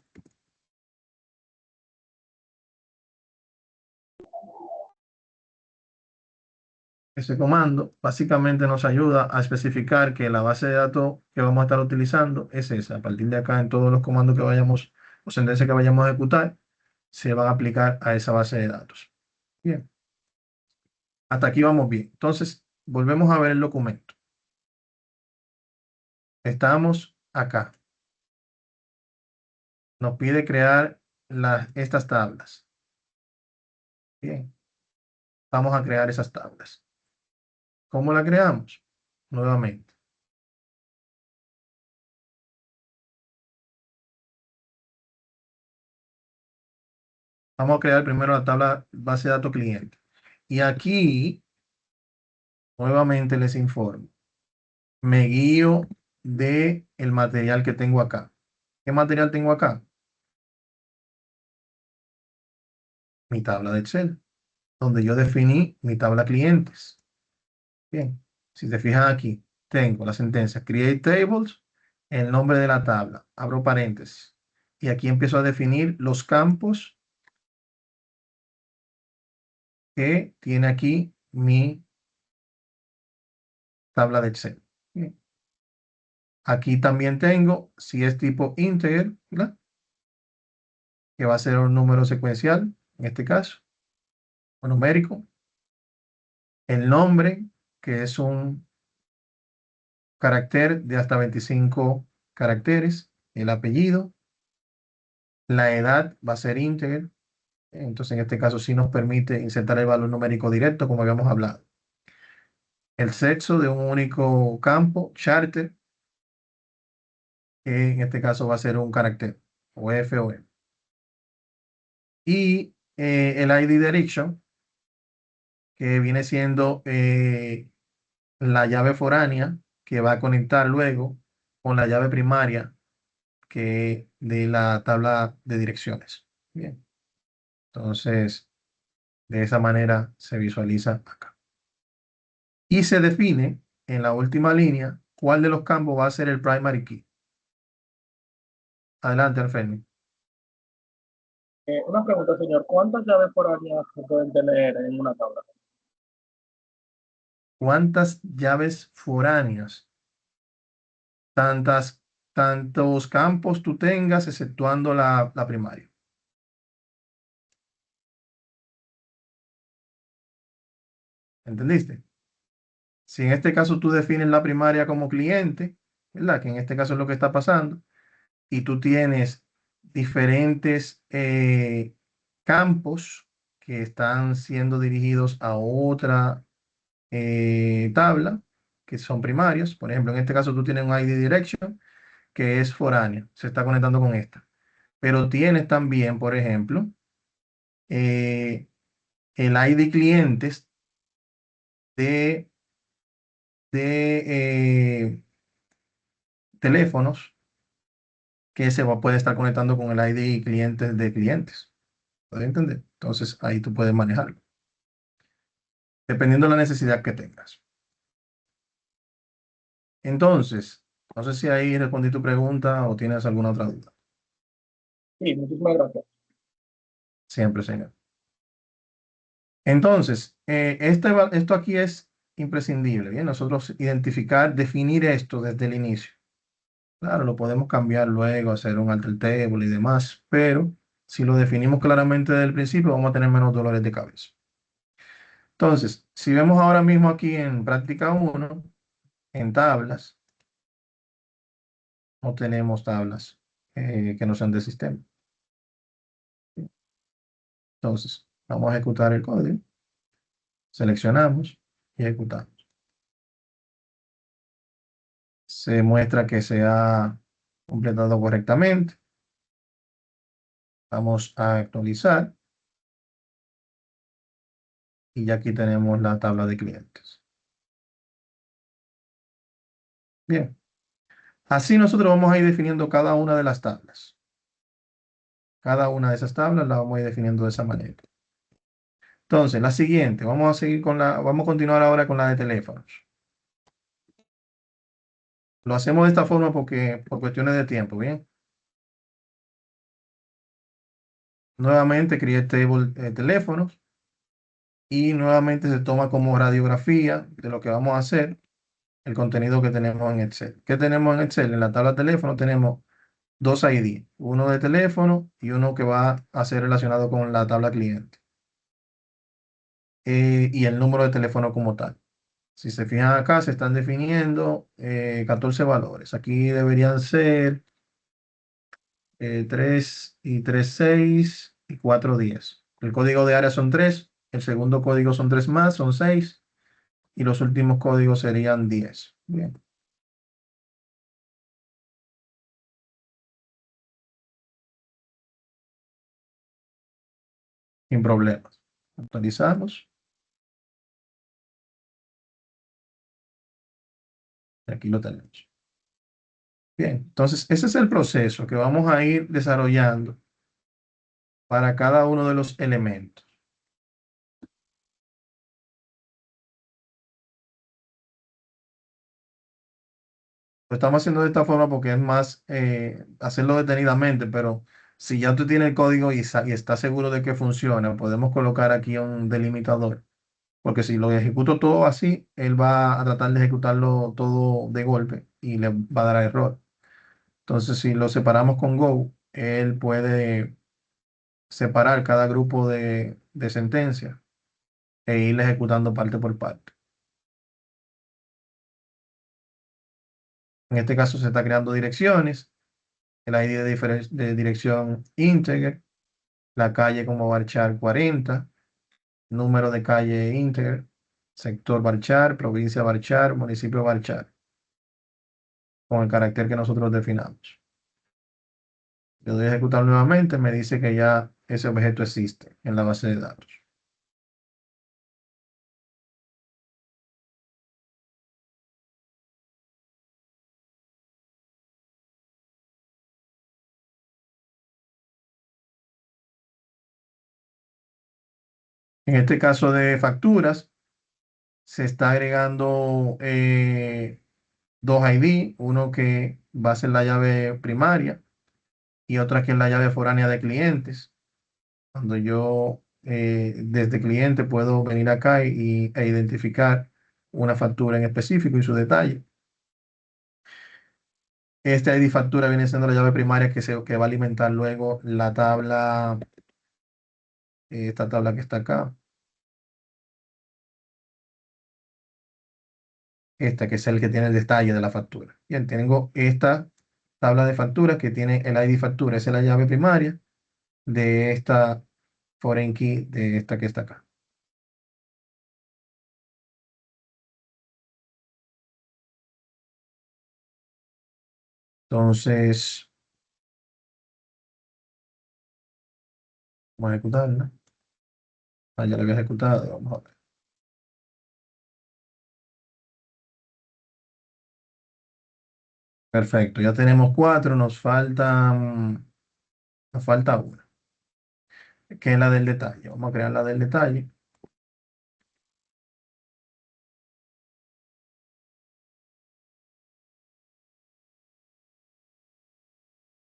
Ese comando básicamente nos ayuda a especificar que la base de datos que vamos a estar utilizando es esa. A partir de acá, en todos los comandos que vayamos o sentencias que vayamos a ejecutar, se van a aplicar a esa base de datos. Bien, hasta aquí vamos bien. Entonces, volvemos a ver el documento. Estamos acá. Nos pide crear estas tablas. Bien, vamos a crear esas tablas. ¿Cómo la creamos? Nuevamente. Vamos a crear primero la tabla base de datos cliente. Y aquí, nuevamente les informo. Me guío de el material que tengo acá. ¿Qué material tengo acá? Mi tabla de Excel, donde yo definí mi tabla clientes. Bien, si te fijas aquí, tengo la sentencia Create Tables, el nombre de la tabla, abro paréntesis, y aquí empiezo a definir los campos que tiene aquí mi tabla de Excel. Bien. Aquí también tengo, si es tipo integer, ¿verdad? Que va a ser un número secuencial, en este caso, o numérico. El nombre, que es un carácter de hasta 25 caracteres. El apellido. La edad va a ser integer. Entonces, en este caso, sí nos permite insertar el valor numérico directo, como habíamos hablado. El sexo de un único campo, charter, que en este caso va a ser un carácter, o F o M. Y el ID direction, que viene siendo la llave foránea que va a conectar luego con la llave primaria que de la tabla de direcciones. Bien, entonces de esa manera se visualiza acá. Y se define en la última línea cuál de los campos va a ser el primary key. Adelante, Alfredo. Una pregunta, señor. ¿Cuántas llaves foráneas se pueden tener en una tabla? ¿Cuántas llaves foráneas? Tantos campos tú tengas, exceptuando la primaria. ¿Entendiste? Si en este caso tú defines la primaria como cliente, ¿verdad? Que en este caso es lo que está pasando, y tú tienes diferentes campos que están siendo dirigidos a otra tabla, que son primarios. Por ejemplo, en este caso tú tienes un ID direction que es foránea, se está conectando con esta. Pero tienes también, por ejemplo, el ID clientes de teléfonos que puede estar conectando con el ID clientes de clientes. ¿Puedes entender? Entonces ahí tú puedes manejarlo, dependiendo de la necesidad que tengas. Entonces, no sé si ahí respondí tu pregunta o tienes alguna otra duda. Sí, muchísimas gracias. Siempre, señor. Entonces, esto aquí es imprescindible, ¿bien? Nosotros identificar, definir esto desde el inicio. Claro, lo podemos cambiar luego, hacer un alter table y demás, pero si lo definimos claramente desde el principio, vamos a tener menos dolores de cabeza. Entonces, si vemos ahora mismo aquí en práctica 1, en tablas, no tenemos tablas que no sean de sistema. Entonces, vamos a ejecutar el código, seleccionamos y ejecutamos. Se muestra que se ha completado correctamente. Vamos a actualizar. Y ya aquí tenemos la tabla de clientes. Bien. Así nosotros vamos a ir definiendo cada una de las tablas. Cada una de esas tablas la vamos a ir definiendo de esa manera. Entonces, la siguiente, vamos a continuar ahora con la de teléfonos. Lo hacemos de esta forma porque, por cuestiones de tiempo, ¿bien? Nuevamente, create table teléfonos y nuevamente se toma como radiografía de lo que vamos a hacer el contenido que tenemos en Excel. ¿Qué tenemos en Excel? En la tabla de teléfono tenemos dos ID, uno de teléfono y uno que va a ser relacionado con la tabla cliente. Y el número de teléfono como tal. Si se fijan acá, se están definiendo 14 valores. Aquí deberían ser 3 y 3 6 y 4 10. El código de área son 3, el segundo código son 3 más, son 6 y los últimos códigos serían 10. Bien. Sin problemas. Actualizamos. Y aquí lo tenemos. Bien, entonces ese es el proceso que vamos a ir desarrollando para cada uno de los elementos. Lo estamos haciendo de esta forma porque es más hacerlo detenidamente, pero si ya tú tienes el código y estás seguro de que funciona, podemos colocar aquí un delimitador, porque si lo ejecuto todo así, él va a tratar de ejecutarlo todo de golpe y le va a dar error. Entonces, si lo separamos con Go, él puede separar cada grupo de sentencias e ir ejecutando parte por parte. En este caso se está creando direcciones, el ID de dirección integer, la calle como varchar 40, número de calle integer, sector varchar, provincia varchar, municipio varchar, con el carácter que nosotros definamos. Yo doy a ejecutar nuevamente, me dice que ya ese objeto existe en la base de datos. En este caso de facturas, se está agregando dos ID, uno que va a ser la llave primaria y otra que es la llave foránea de clientes. Cuando yo desde cliente puedo venir acá e identificar una factura en específico y su detalle. Este ID factura viene siendo la llave primaria que va a alimentar luego la tabla, esta tabla que está acá. Esta que es el que tiene el detalle de la factura. Bien, tengo esta tabla de facturas que tiene el ID factura, esa es la llave primaria de esta foreign key, de esta que está acá. Entonces, vamos a ejecutarla. Ah, ya la había ejecutado, vamos a ver. Perfecto, ya tenemos 4, nos falta una, que es la del detalle. Vamos a crear la del detalle.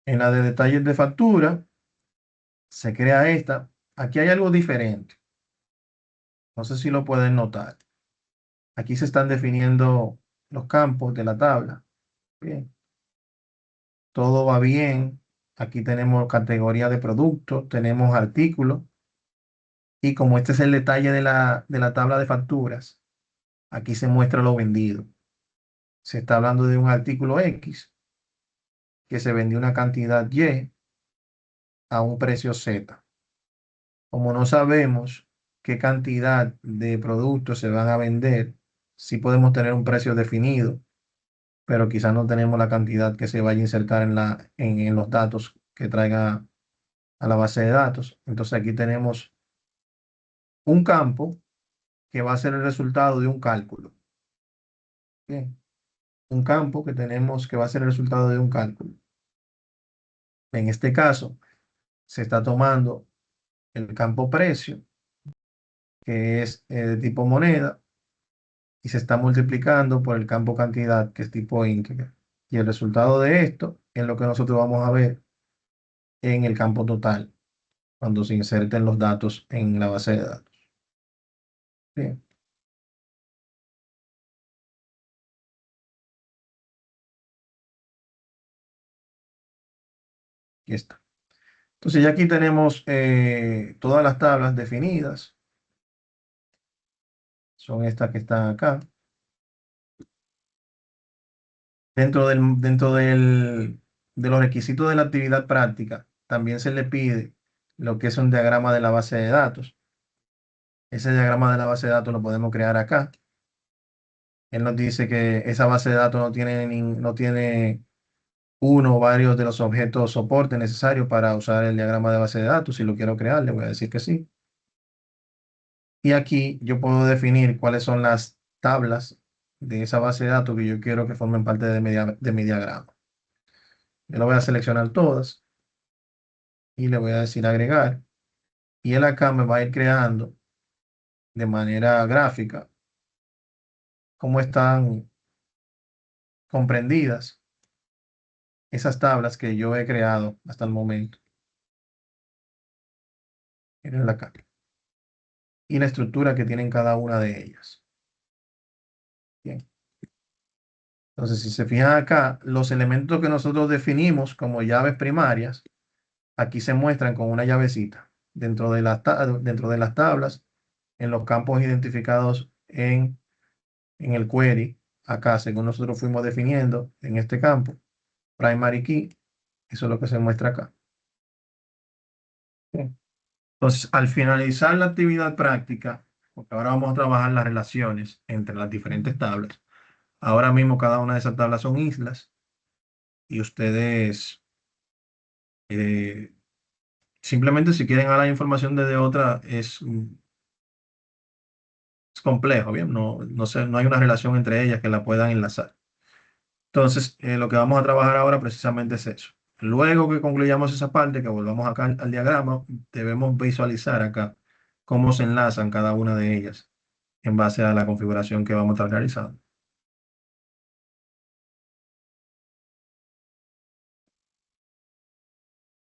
En la de detalles de factura, se crea esta. Aquí hay algo diferente. No sé si lo pueden notar. Aquí se están definiendo los campos de la tabla. Bien, todo va bien. Aquí tenemos categoría de productos, tenemos artículos. Y como este es el detalle de la tabla de facturas, aquí se muestra lo vendido. Se está hablando de un artículo X que se vendió una cantidad Y a un precio Z. Como no sabemos qué cantidad de productos se van a vender, sí podemos tener un precio definido, pero quizás no tenemos la cantidad que se vaya a insertar en los datos que traiga a la base de datos. Entonces aquí tenemos un campo que va a ser el resultado de un cálculo. Bien, un campo que tenemos que va a ser el resultado de un cálculo. En este caso, se está tomando el campo precio que es de tipo moneda, y se está multiplicando por el campo cantidad, que es tipo integer. Y el resultado de esto es lo que nosotros vamos a ver en el campo total, cuando se inserten los datos en la base de datos. Bien, aquí está. Entonces ya aquí tenemos todas las tablas definidas. Son estas que están acá. De los requisitos de la actividad práctica, también se le pide lo que es un diagrama de la base de datos. Ese diagrama de la base de datos lo podemos crear acá. Él nos dice que esa base de datos no tiene uno o varios de los objetos soporte necesarios para usar el diagrama de base de datos. Si lo quiero crear, le voy a decir que sí. Y aquí yo puedo definir cuáles son las tablas de esa base de datos que yo quiero que formen parte de mi diagrama. Yo lo voy a seleccionar todas y le voy a decir agregar. Y él acá me va a ir creando de manera gráfica cómo están comprendidas esas tablas que yo he creado hasta el momento. Miren acá. Y la estructura que tienen cada una de ellas. Bien. Entonces, si se fijan acá, los elementos que nosotros definimos como llaves primarias, aquí se muestran con una llavecita dentro de las tablas, en los campos identificados en el query, acá, según nosotros fuimos definiendo en este campo, primary key, eso es lo que se muestra acá. Bien. Entonces, al finalizar la actividad práctica, porque ahora vamos a trabajar las relaciones entre las diferentes tablas, ahora mismo cada una de esas tablas son islas y ustedes eh, simplemente si quieren a la información desde otra es complejo, ¿bien? No hay una relación entre ellas que la puedan enlazar. Entonces, lo que vamos a trabajar ahora precisamente es eso. Luego que concluyamos esa parte, que volvamos acá al diagrama, debemos visualizar acá cómo se enlazan cada una de ellas en base a la configuración que vamos a estar realizando.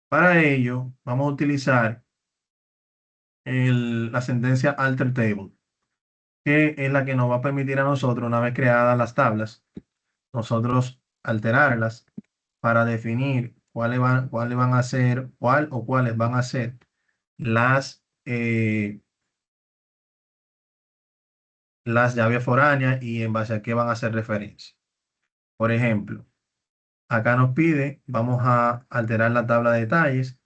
Para ello, vamos a utilizar la sentencia alter table, que es la que nos va a permitir a nosotros, una vez creadas las tablas, nosotros alterarlas para definir cuáles van a ser, cuál o cuáles van a ser las llaves foráneas y en base a qué van a hacer referencia. Por ejemplo, acá nos pide, vamos a alterar la tabla de detalles.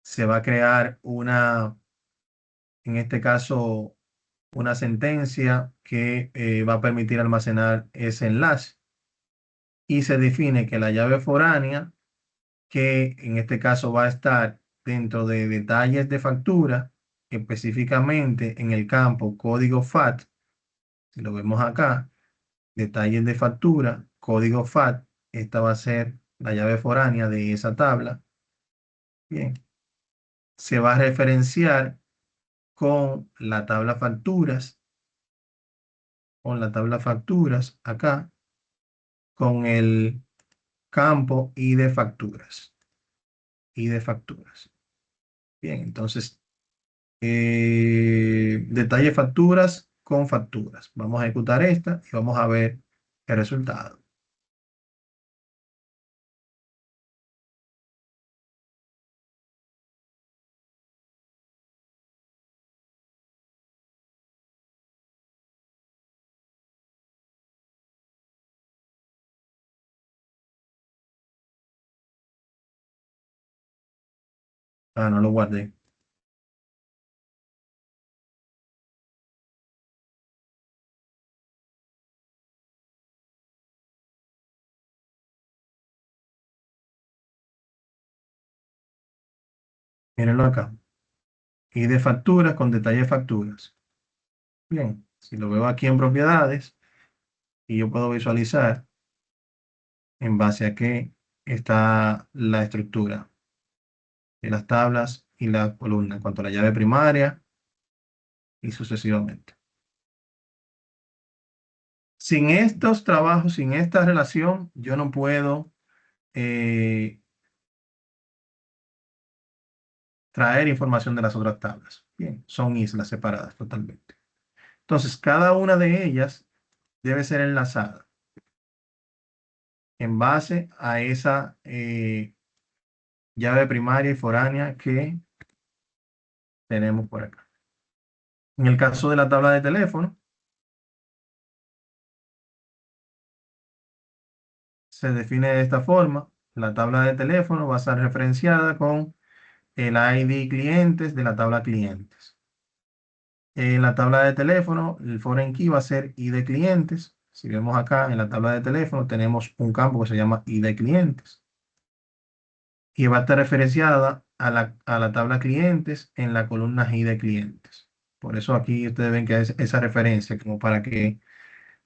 Se va a crear en este caso, una sentencia que va a permitir almacenar ese enlace. Y se define que la llave foránea, que en este caso va a estar dentro de detalles de factura, específicamente en el campo código FAT, si lo vemos acá, detalles de factura, código FAT, esta va a ser la llave foránea de esa tabla. Bien, se va a referenciar con la tabla facturas, acá, con el campo y de facturas. Bien, entonces, detalle facturas con facturas. Vamos a ejecutar esta y vamos a ver el resultado. Ah, no lo guardé. Mírenlo acá. Y de facturas con detalle de facturas. Bien, si lo veo aquí en propiedades y yo puedo visualizar en base a qué está la estructura de las tablas y la columna. En cuanto a la llave primaria, y sucesivamente. Sin estos trabajos, sin esta relación, yo no puedo traer información de las otras tablas. Bien, son islas separadas totalmente. Entonces, cada una de ellas debe ser enlazada en base a esa llave primaria y foránea que tenemos por acá. En el caso de la tabla de teléfono, se define de esta forma. La tabla de teléfono va a estar referenciada con el ID clientes de la tabla clientes. En la tabla de teléfono, el foreign key va a ser ID clientes. Si vemos acá en la tabla de teléfono, tenemos un campo que se llama ID clientes. Y va a estar referenciada a la tabla clientes en la columna ID clientes. Por eso aquí ustedes ven que es esa referencia, como para que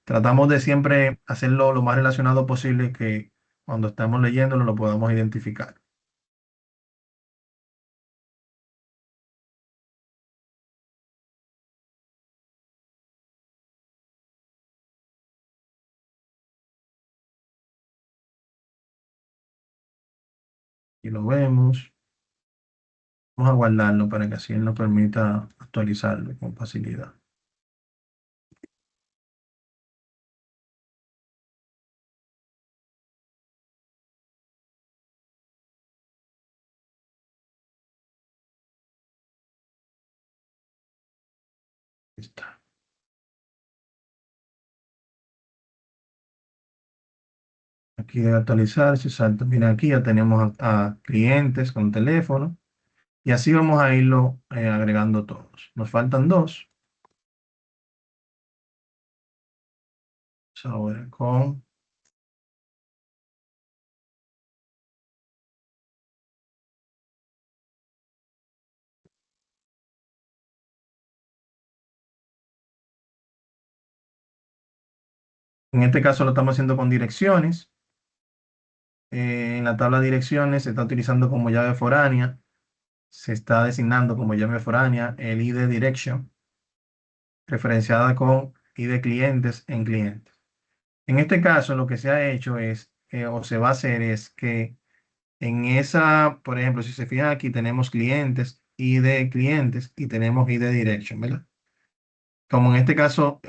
tratamos de siempre hacerlo lo más relacionado posible, que cuando estamos leyéndolo lo podamos identificar. Y lo vemos. Vamos a guardarlo para que así él nos permita actualizarlo con facilidad. Ahí está. Aquí debe actualizarse, salta. Mira, aquí ya tenemos a clientes con teléfono. Y así vamos a irlo agregando todos. Nos faltan dos. Ahora con en este caso lo estamos haciendo con direcciones. En la tabla de direcciones se está utilizando como llave foránea. Se está designando como llave foránea el ID direction, referenciada con ID clientes en clientes. En este caso, lo que se ha hecho es, o se va a hacer es que en esa, por ejemplo, si se fijan aquí, tenemos clientes, ID clientes y tenemos ID direction, ¿verdad? Como en este caso,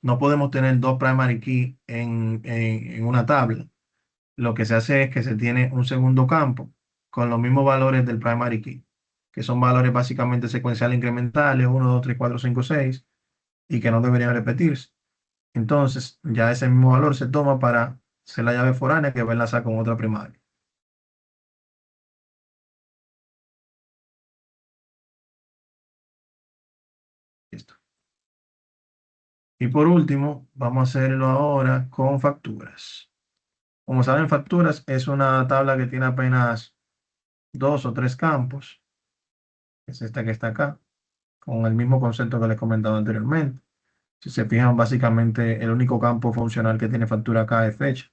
no podemos tener dos primary key en una tabla. Lo que se hace es que se tiene un segundo campo con los mismos valores del primary key, que son valores básicamente secuenciales incrementales, 1, 2, 3, 4, 5, 6, y que no deberían repetirse. Entonces, ya ese mismo valor se toma para hacer la llave foránea que va a enlazar con otra primaria. Listo. Y por último, vamos a hacerlo ahora con facturas. Como saben, facturas es una tabla que tiene apenas dos o tres campos. Es esta que está acá, con el mismo concepto que les he comentado anteriormente. Si se fijan, básicamente el único campo funcional que tiene factura acá es fecha.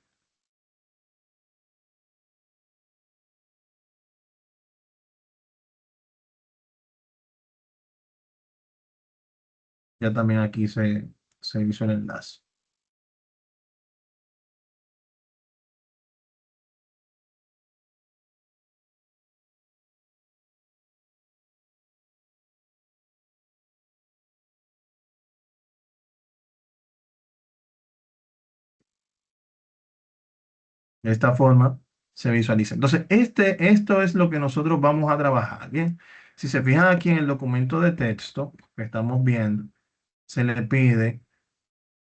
Ya también aquí se hizo el enlace. De esta forma se visualiza. Entonces, esto es lo que nosotros vamos a trabajar. Bien, si se fijan aquí en el documento de texto que estamos viendo, se le pide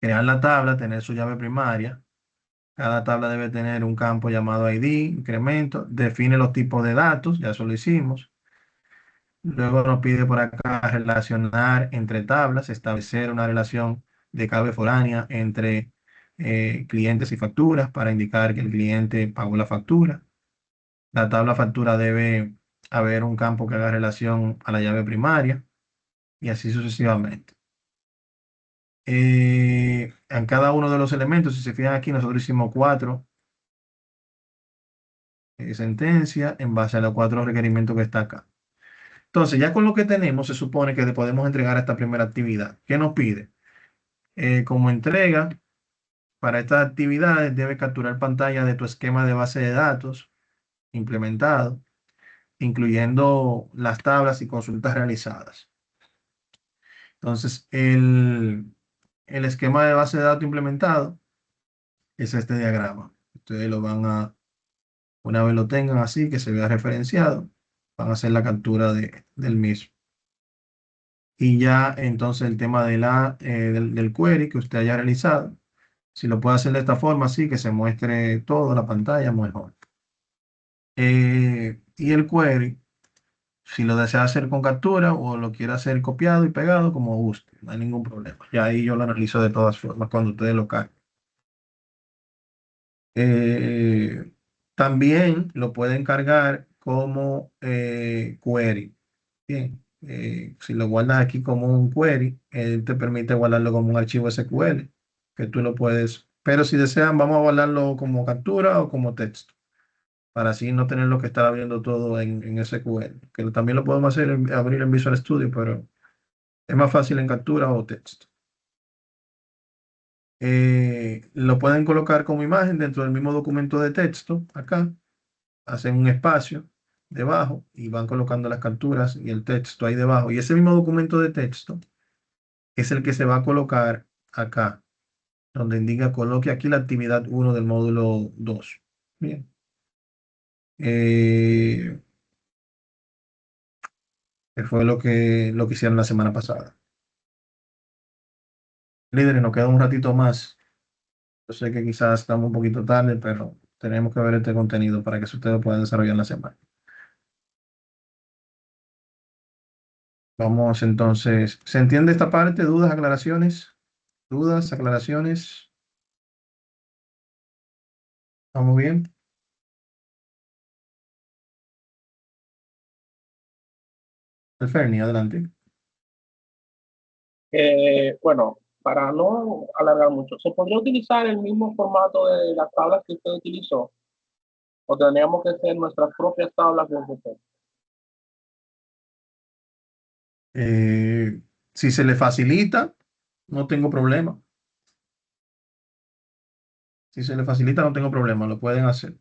crear la tabla, tener su llave primaria. Cada tabla debe tener un campo llamado ID, incremento, define los tipos de datos, ya eso lo hicimos. Luego nos pide por acá relacionar entre tablas, establecer una relación de clave foránea entre clientes y facturas para indicar que el cliente pagó la factura. La tabla factura debe haber un campo que haga relación a la llave primaria y así sucesivamente. En cada uno de los elementos, si se fijan aquí, nosotros hicimos cuatro sentencias en base a los cuatro requerimientos que está acá. Entonces, ya con lo que tenemos, se supone que le podemos entregar esta primera actividad. ¿Qué nos pide? Como entrega, para estas actividades debes capturar pantalla de tu esquema de base de datos implementado, incluyendo las tablas y consultas realizadas. Entonces, el esquema de base de datos implementado es este diagrama. Ustedes lo van a, una vez lo tengan así, que se vea referenciado, van a hacer la captura del mismo. Y ya entonces el tema del query que usted haya realizado, si lo puede hacer de esta forma, así que se muestre toda la pantalla, mejor. Y el query, si lo desea hacer con captura o lo quiere hacer copiado y pegado, como guste, no hay ningún problema. Y ahí yo lo analizo de todas formas cuando ustedes lo carguen. Eh, También lo pueden cargar como query. Bien, si lo guardas aquí como un query, él te permite guardarlo como un archivo SQL, que tú lo puedes, pero si desean, vamos a guardarlo como captura o como texto, para así no tenerlo que estar abriendo todo en SQL, que también lo podemos hacer, abrir en Visual Studio, pero es más fácil en captura o texto. Lo pueden colocar como imagen dentro del mismo documento de texto, acá, hacen un espacio debajo y van colocando las capturas y el texto ahí debajo. Y ese mismo documento de texto es el que se va a colocar acá, donde indica coloque aquí la actividad 1 del módulo 2. Bien. Que fue lo que hicieron la semana pasada. Líderes, nos queda un ratito más. Yo sé que quizás estamos un poquito tarde, pero tenemos que ver este contenido para que ustedes lo puedan desarrollar en la semana. Vamos entonces. ¿Se entiende esta parte? ¿Dudas, aclaraciones? ¿Dudas, aclaraciones? ¿Vamos bien? El Ferni, adelante. Bueno, para no alargar mucho, ¿se podría utilizar el mismo formato de las tablas que usted utilizó? ¿O tendríamos que hacer nuestras propias tablas desde cero? Si se le facilita, no tengo problema. Si se le facilita, no tengo problema, lo pueden hacer.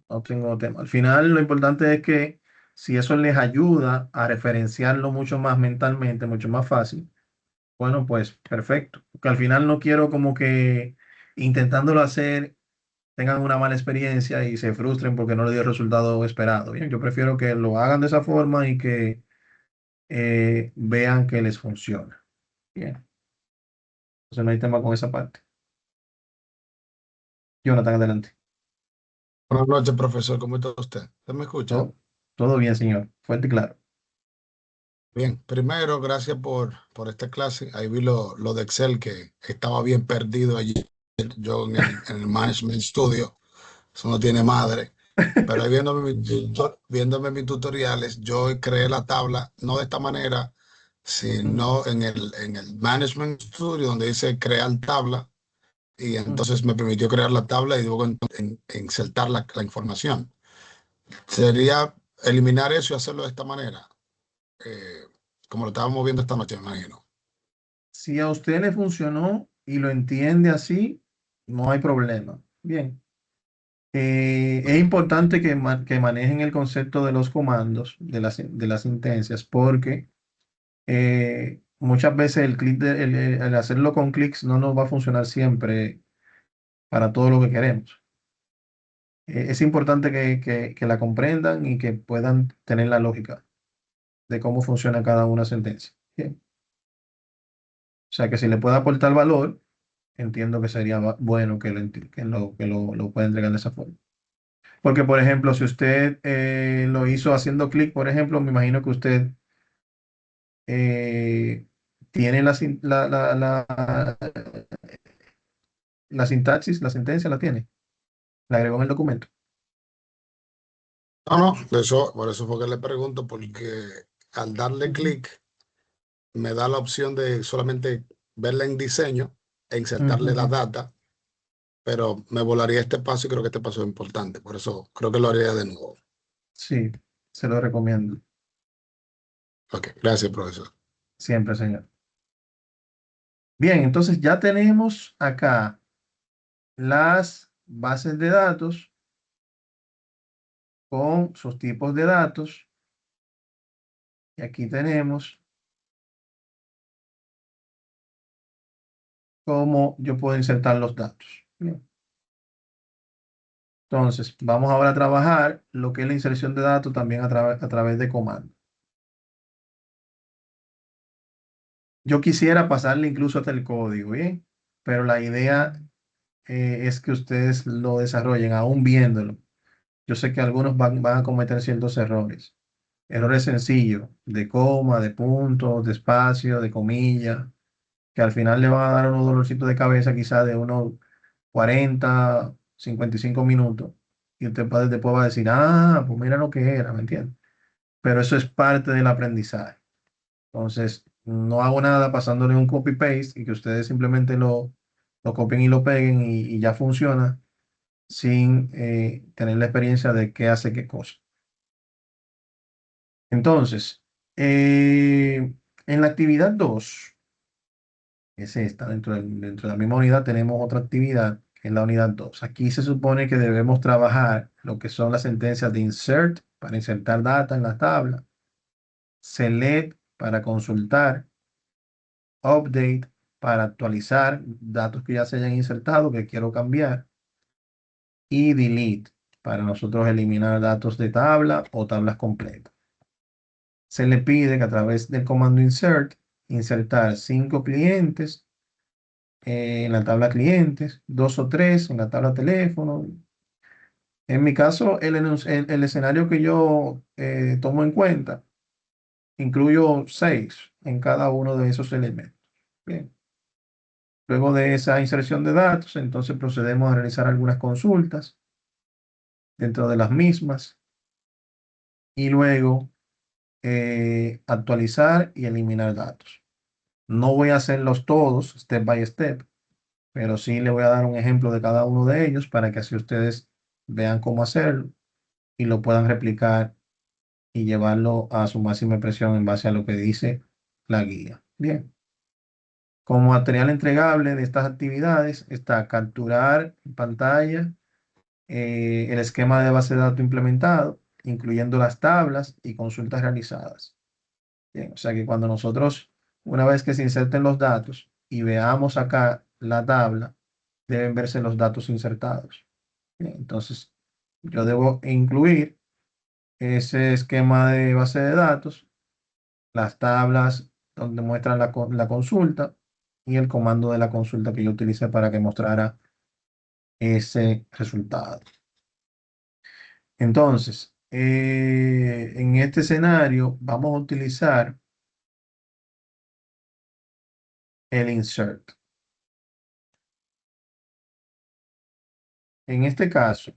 No tengo tema. Al final, lo importante es que si eso les ayuda a referenciarlo mucho más mentalmente, mucho más fácil, bueno, pues perfecto. Porque al final no quiero como que intentándolo hacer tengan una mala experiencia y se frustren porque no le dio el resultado esperado. Bien, yo prefiero que lo hagan de esa forma y que vean que les funciona. Bien, entonces no hay tema con esa parte. Jonathan, adelante. Buenas noches, profesor. ¿Cómo está usted? ¿Usted me escucha? Todo bien, señor. Fuerte y claro. Bien. Primero, gracias por esta clase. Ahí vi lo de Excel, que estaba bien perdido allí. Yo en el Management Studio. Eso no tiene madre. Pero ahí viéndome mis tutoriales, yo creé la tabla, no de esta manera, sino en el Management Studio, donde dice crear tabla. Y entonces me permitió crear la tabla y luego insertar la información. Sería eliminar eso y hacerlo de esta manera, eh, como lo estábamos viendo esta noche, me imagino. Si a usted le funcionó y lo entiende así, no hay problema. Bien. Es importante que manejen el concepto de los comandos, de las sentencias, porque muchas veces el hacerlo con clics no nos va a funcionar siempre para todo lo que queremos. Es importante que la comprendan y que puedan tener la lógica de cómo funciona cada una sentencia. Bien. O sea que si le puede aportar valor, entiendo que sería bueno que lo pueda entregar de esa forma. Porque, por ejemplo, si usted lo hizo haciendo clic, por ejemplo, me imagino que usted eh, tiene la sintaxis, la sentencia la tiene, la agregó en el documento. No, no, por eso fue que le pregunto, porque al darle clic me da la opción de solamente verla en diseño e insertarle la Ujú. data, pero me volaría este paso y creo que este paso es importante. Por eso creo que lo haría de nuevo. Sí, se lo recomiendo. Ok, gracias, profesor. Siempre, señor. Bien, entonces ya tenemos acá las bases de datos con sus tipos de datos. Y aquí tenemos cómo yo puedo insertar los datos. Bien. Entonces, vamos ahora a trabajar lo que es la inserción de datos también a través de comandos. Yo quisiera pasarle incluso hasta el código, ¿bien? Pero la idea es que ustedes lo desarrollen aún viéndolo. Yo sé que algunos van a cometer ciertos errores. Errores sencillos, de coma, de punto, de espacio, de comilla, que al final le van a dar unos dolorcitos de cabeza quizás de unos 40, 55 minutos. Y usted después va a decir, ah, pues mira lo que era, ¿me entiendes? Pero eso es parte del aprendizaje. Entonces, no hago nada pasándole un copy-paste y que ustedes simplemente lo copien y lo peguen y ya funciona sin tener la experiencia de qué hace qué cosa. Entonces, en la actividad 2, es esta, dentro de la misma unidad tenemos otra actividad, que es la unidad 2. Aquí se supone que debemos trabajar lo que son las sentencias de insert, para insertar data en la tabla, select, para consultar, update, para actualizar datos que ya se hayan insertado, que quiero cambiar, y delete, para nosotros eliminar datos de tabla o tablas completas. Se le pide que a través del comando insert, insertar 5 clientes en la tabla clientes, 2 o 3 en la tabla teléfono. En mi caso, el escenario que yo tomo en cuenta, incluyo 6 en cada uno de esos elementos. Bien. Luego de esa inserción de datos, entonces procedemos a realizar algunas consultas dentro de las mismas y luego actualizar y eliminar datos. No voy a hacerlos todos step by step, pero sí le voy a dar un ejemplo de cada uno de ellos para que así ustedes vean cómo hacerlo y lo puedan replicar y llevarlo a su máxima expresión en base a lo que dice la guía. Bien. Como material entregable de estas actividades está capturar en pantalla el esquema de base de datos implementado, incluyendo las tablas y consultas realizadas. Bien, o sea que cuando nosotros, una vez que se inserten los datos y veamos acá la tabla, deben verse los datos insertados. Bien, entonces, yo debo incluir ese esquema de base de datos, las tablas donde muestra la consulta y el comando de la consulta que yo utilicé para que mostrara ese resultado. Entonces, en este escenario vamos a utilizar el insert. En este caso,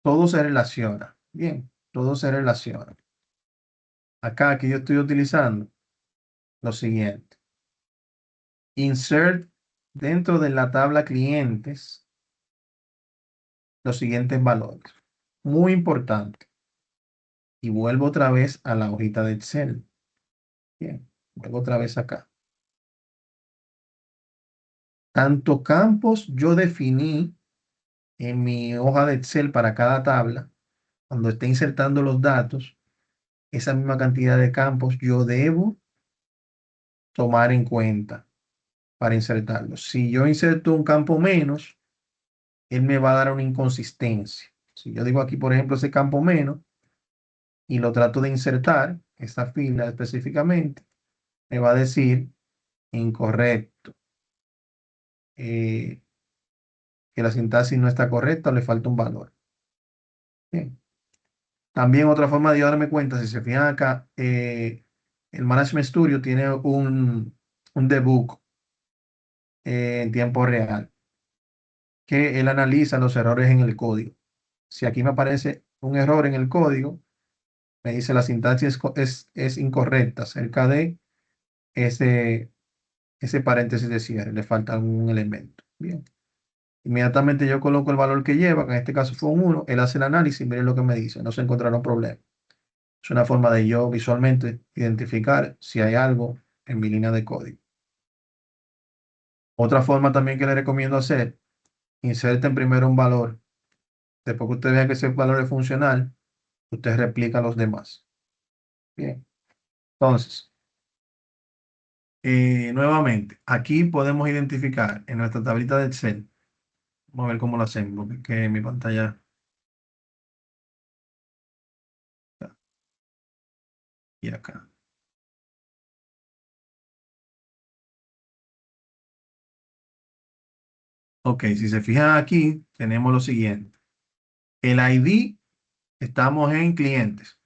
todo se relaciona. Bien, todo se relaciona. Acá que yo estoy utilizando lo siguiente. Insert dentro de la tabla clientes los siguientes valores. Muy importante. Y vuelvo otra vez a la hojita de Excel. Bien, vuelvo otra vez acá. Tanto campos yo definí en mi hoja de Excel para cada tabla. Cuando esté insertando los datos, esa misma cantidad de campos yo debo tomar en cuenta para insertarlos. Si yo inserto un campo menos, él me va a dar una inconsistencia. Si yo digo aquí, por ejemplo, ese campo menos y lo trato de insertar, esta fila específicamente, me va a decir incorrecto, que la sintaxis no está correcta o le falta un valor. Bien. También otra forma de yo darme cuenta, si se fijan acá, el Management Studio tiene un debug en tiempo real, que él analiza los errores en el código. Si aquí me aparece un error en el código, me dice la sintaxis es incorrecta acerca de ese paréntesis de cierre, le falta un elemento. Bien. Inmediatamente yo coloco el valor que lleva, que en este caso fue un 1, él hace el análisis y mire lo que me dice, no se encontraron problemas. Es una forma de yo visualmente identificar si hay algo en mi línea de código. Otra forma también que le recomiendo hacer, inserten primero un valor. Después que usted vea que ese valor es funcional, usted replica los demás. Bien. Entonces, nuevamente, aquí podemos identificar en nuestra tablita de Excel. Vamos a ver cómo lo hacemos, porque es que mi pantalla y acá. Ok, si se fijan aquí, tenemos lo siguiente. El ID, estamos en clientes.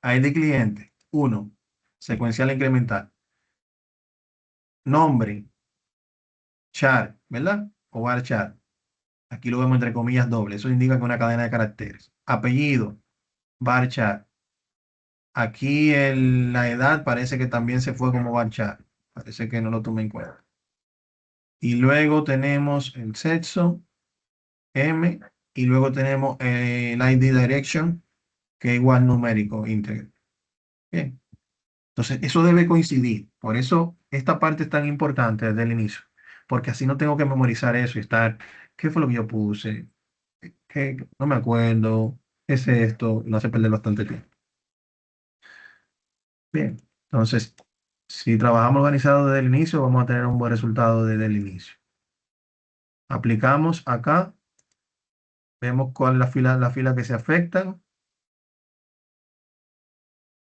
ID cliente, 1, secuencial incremental. Nombre, char, ¿verdad? O varchar. Aquí lo vemos entre comillas doble. Eso indica que es una cadena de caracteres. Apellido, varchar. Aquí la edad parece que también se fue como varchar. Parece que no lo tomé en cuenta. Y luego tenemos el sexo, M, y luego tenemos el ID direction, que es igual numérico íntegro. Bien. Entonces, eso debe coincidir. Por eso esta parte es tan importante desde el inicio, porque así no tengo que memorizar eso y estar, ¿qué fue lo que yo puse? ¿Qué? No me acuerdo. ¿Qué es esto? No hace perder bastante tiempo. Bien. Entonces, si trabajamos organizado desde el inicio, vamos a tener un buen resultado desde el inicio. Aplicamos acá, vemos cuál es la fila que se afectan.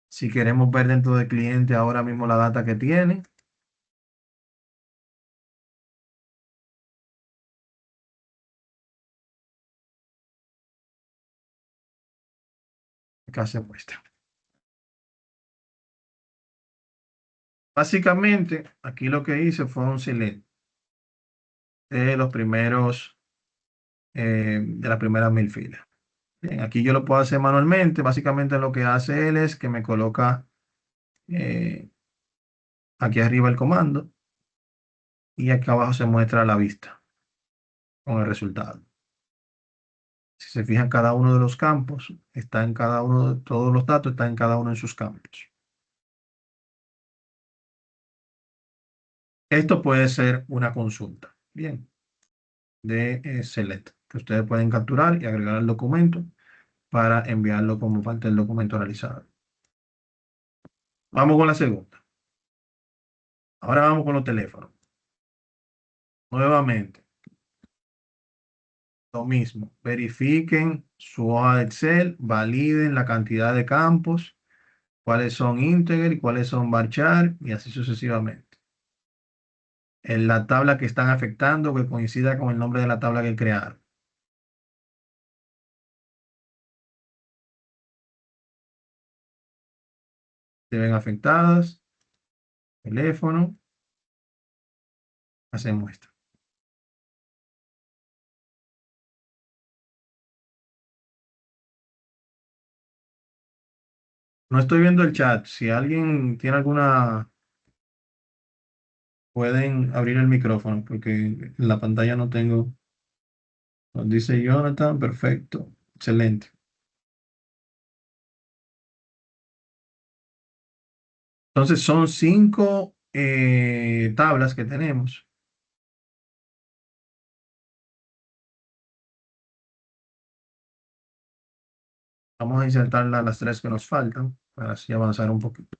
Si queremos ver dentro del cliente ahora mismo la data que tiene. Acá se muestra. Básicamente, aquí lo que hice fue un select de los primeros, de las primeras 1000 filas. Bien, aquí yo lo puedo hacer manualmente. Básicamente lo que hace él es que me coloca eh, aquí arriba el comando y acá abajo se muestra la vista con el resultado. Si se fijan, cada uno de los campos está en cada uno, todos los datos están en cada uno de sus campos. Esto puede ser una consulta, bien, de select, que ustedes pueden capturar y agregar al documento para enviarlo como parte del documento realizado. Vamos con la segunda. Ahora vamos con los teléfonos. Nuevamente, lo mismo. Verifiquen su hoja de Excel, validen la cantidad de campos, cuáles son integer y cuáles son varchar, y así sucesivamente. En la tabla que están afectando, que coincida con el nombre de la tabla que crearon. Se ven afectadas, teléfono, hacen muestra. No estoy viendo el chat. Si alguien tiene alguna, pueden abrir el micrófono, porque en la pantalla no tengo. Nos dice Jonathan, perfecto, excelente. Entonces son 5 tablas que tenemos. Vamos a insertar las 3 que nos faltan para así avanzar un poquito.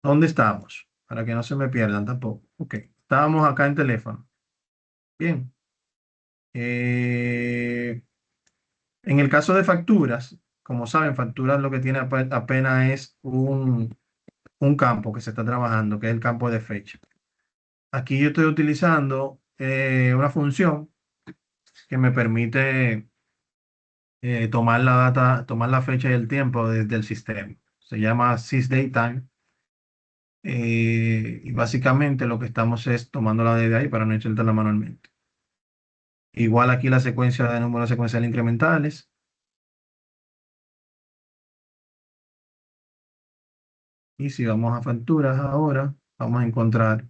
¿Dónde estamos? Para que no se me pierdan tampoco. Ok, estábamos acá en teléfono. Bien. En el caso de facturas, como saben, facturas lo que tiene apenas es un campo que se está trabajando, que es el campo de fecha. Aquí yo estoy utilizando una función que me permite tomar la data, tomar la fecha y el tiempo desde el sistema. Se llama sysDateTime. Y básicamente lo que estamos es tomándola desde ahí para no insertarla manualmente. Igual aquí la secuencia de números secuenciales incrementales. Y si vamos a facturas ahora, vamos a encontrar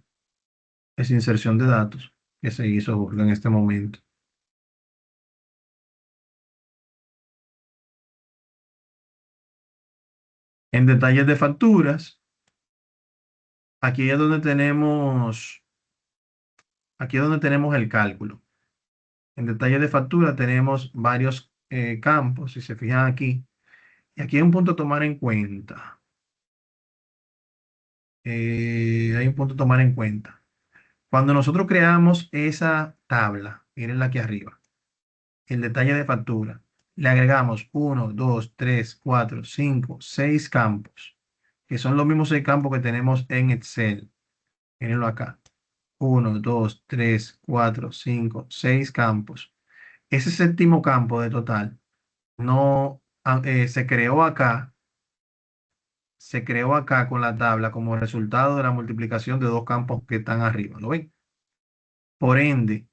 esa inserción de datos que se hizo justo en este momento. En detalles de facturas, aquí es donde tenemos, aquí es donde tenemos el cálculo. En detalles de factura tenemos varios campos, si se fijan aquí. Y aquí hay un punto a tomar en cuenta. Hay un punto a tomar en cuenta. Cuando nosotros creamos esa tabla, mirenla aquí arriba, el detalle de factura, le agregamos 1, 2, 3, 4, 5, 6 campos, que son los mismos 6 campos que tenemos en Excel. Mírenlo acá. 1, 2, 3, 4, 5, 6 campos. Ese séptimo campo de total no se creó acá con la tabla como resultado de la multiplicación de dos campos que están arriba. ¿Lo ven? Por ende,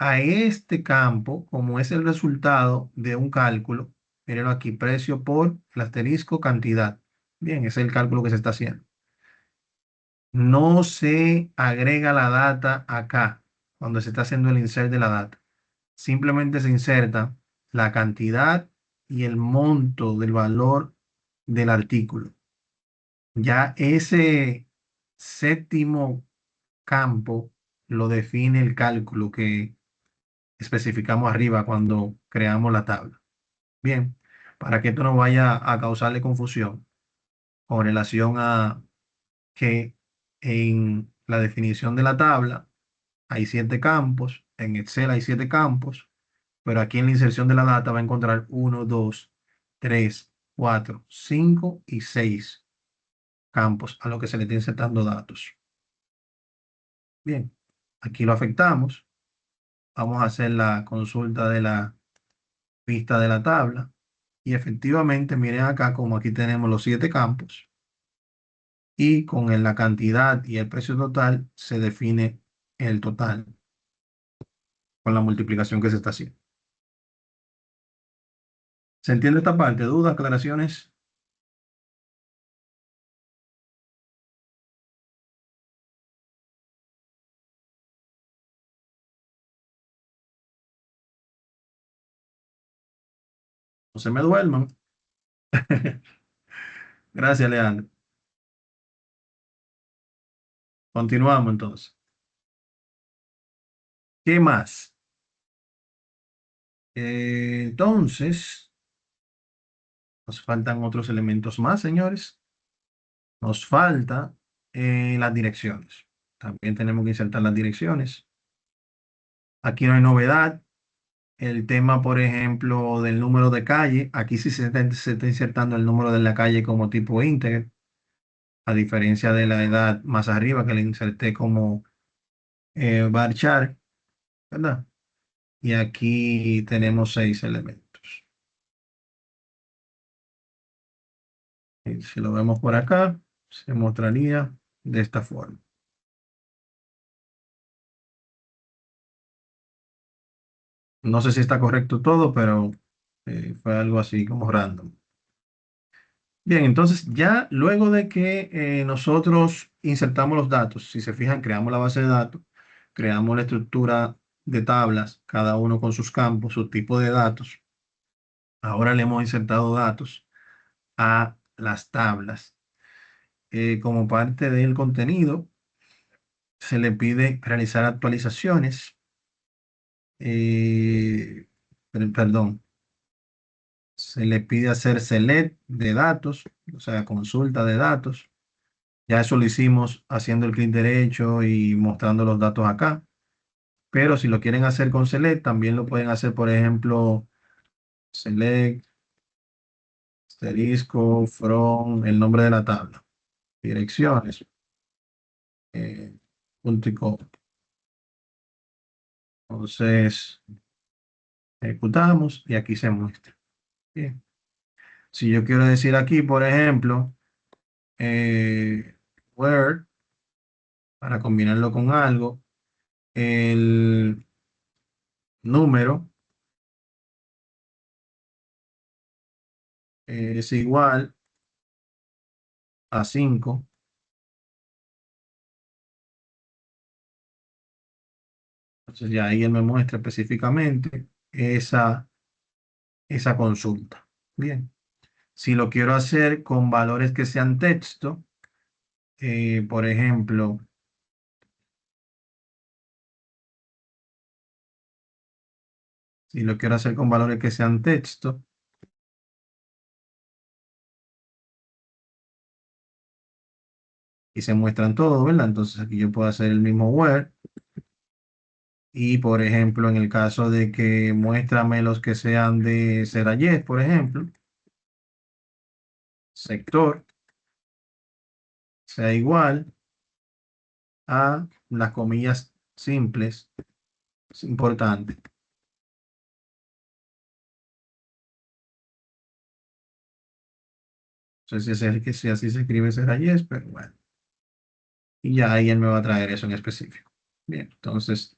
a este campo, como es el resultado de un cálculo, mírenlo aquí, precio por el asterisco cantidad. Bien, ese es el cálculo que se está haciendo. No se agrega la data acá cuando se está haciendo el insert de la data. Simplemente se inserta la cantidad y el monto del valor del artículo. Ya ese séptimo campo lo define el cálculo que especificamos arriba cuando creamos la tabla. Bien, para que esto no vaya a causarle confusión con relación a que en la definición de la tabla hay 7 campos, en Excel hay 7 campos, pero aquí en la inserción de la data va a encontrar 1, 2, 3, 4, 5 y 6 campos a los que se le está insertando datos. Bien, aquí lo afectamos. Vamos a hacer la consulta de la vista de la tabla. Y efectivamente, miren acá como aquí tenemos los 7 campos. Y con la cantidad y el precio total se define el total con la multiplicación que se está haciendo. ¿Se entiende esta parte? ¿Dudas, aclaraciones? No se me duerman. Gracias, Leandro. Continuamos entonces. ¿Qué más? Entonces, nos faltan otros elementos más, señores. Nos falta las direcciones. También tenemos que insertar las direcciones. Aquí no hay novedad. El tema, por ejemplo, del número de calle. Aquí sí se está insertando el número de la calle como tipo íntegro. A diferencia de la edad más arriba que le inserté como varchar, ¿verdad? Y aquí tenemos 6 elementos. Y si lo vemos por acá, se mostraría de esta forma. No sé si está correcto todo, pero fue algo así como random. Bien, entonces ya luego de que nosotros insertamos los datos, si se fijan, creamos la base de datos, creamos la estructura de tablas, cada uno con sus campos, su tipo de datos. Ahora le hemos insertado datos a las tablas. Como parte del contenido, se le pide realizar actualizaciones. Perdón, se le pide hacer select de datos, o sea, consulta de datos. Ya eso lo hicimos haciendo el clic derecho y mostrando los datos acá. Pero si lo quieren hacer con select, también lo pueden hacer, por ejemplo, select, asterisco, from, el nombre de la tabla, direcciones, punto y coma. Entonces, ejecutamos y aquí se muestra. Bien. Si yo quiero decir aquí, por ejemplo, where, para combinarlo con algo, el número es igual a 5. Entonces ya ahí él me muestra específicamente esa consulta. Bien. Si lo quiero hacer con valores que sean texto, por ejemplo, si lo quiero hacer con valores que sean texto, y se muestran todos, ¿verdad? Entonces aquí yo puedo hacer el mismo where. Y por ejemplo, en el caso de que muéstrame los que sean de Serayes, por ejemplo, sector sea igual a las comillas simples. Es importante. No sé si así se escribe Serayes, pero bueno. Y ya ahí él me va a traer eso en específico. Bien, entonces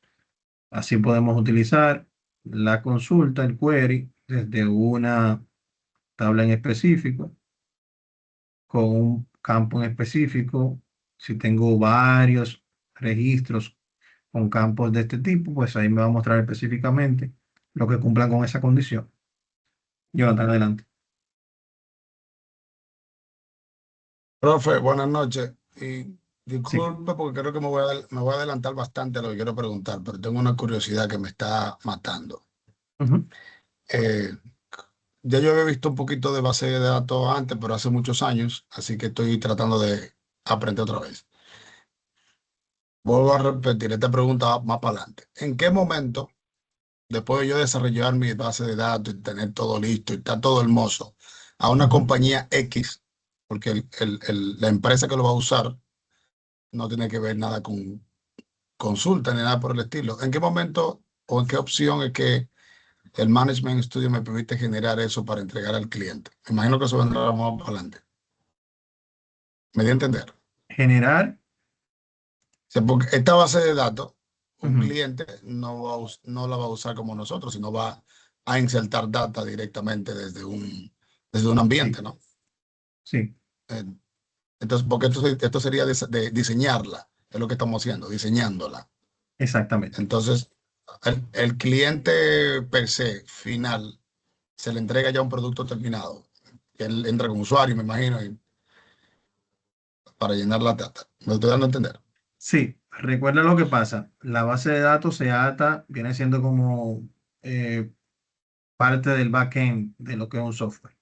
así podemos utilizar la consulta, el query, desde una tabla en específico, con un campo en específico. Si tengo varios registros con campos de este tipo, pues ahí me va a mostrar específicamente lo que cumplan con esa condición. Jonathan, adelante. Profe, buenas noches. Y Sí. disculpe porque creo que me voy a adelantar bastante a lo que quiero preguntar, pero tengo una curiosidad que me está matando. Ujú. Eh, ya yo había visto un poquito de base de datos antes, pero hace muchos años, así que estoy tratando de aprender otra vez. Vuelvo a repetir esta pregunta más para adelante. ¿En qué momento, después de yo desarrollar mi base de datos y tener todo listo y está todo hermoso, a una Ujú. compañía X, porque la empresa que lo va a usar no tiene que ver nada con consulta ni nada por el estilo? ¿En qué momento o en qué opción es que el Management Studio me permite generar eso para entregar al cliente? Me imagino que eso vendrá más para adelante. ¿Me di a entender? Generar. O sea, porque esta base de datos, un Ujú. cliente no la va a usar como nosotros, sino va a insertar data directamente desde un Sí, ambiente, ¿no? sí, Eh, Entonces, porque esto sería de diseñarla, es lo que estamos haciendo, diseñándola. exactamente. Entonces, el cliente per se, final, se le entrega ya un producto terminado. Él entra como usuario, me imagino, para llenar la data. ¿Me estoy dando a entender? Sí, recuerda lo que pasa. La base de datos se ata, viene siendo como eh, parte del backend de lo que es un software.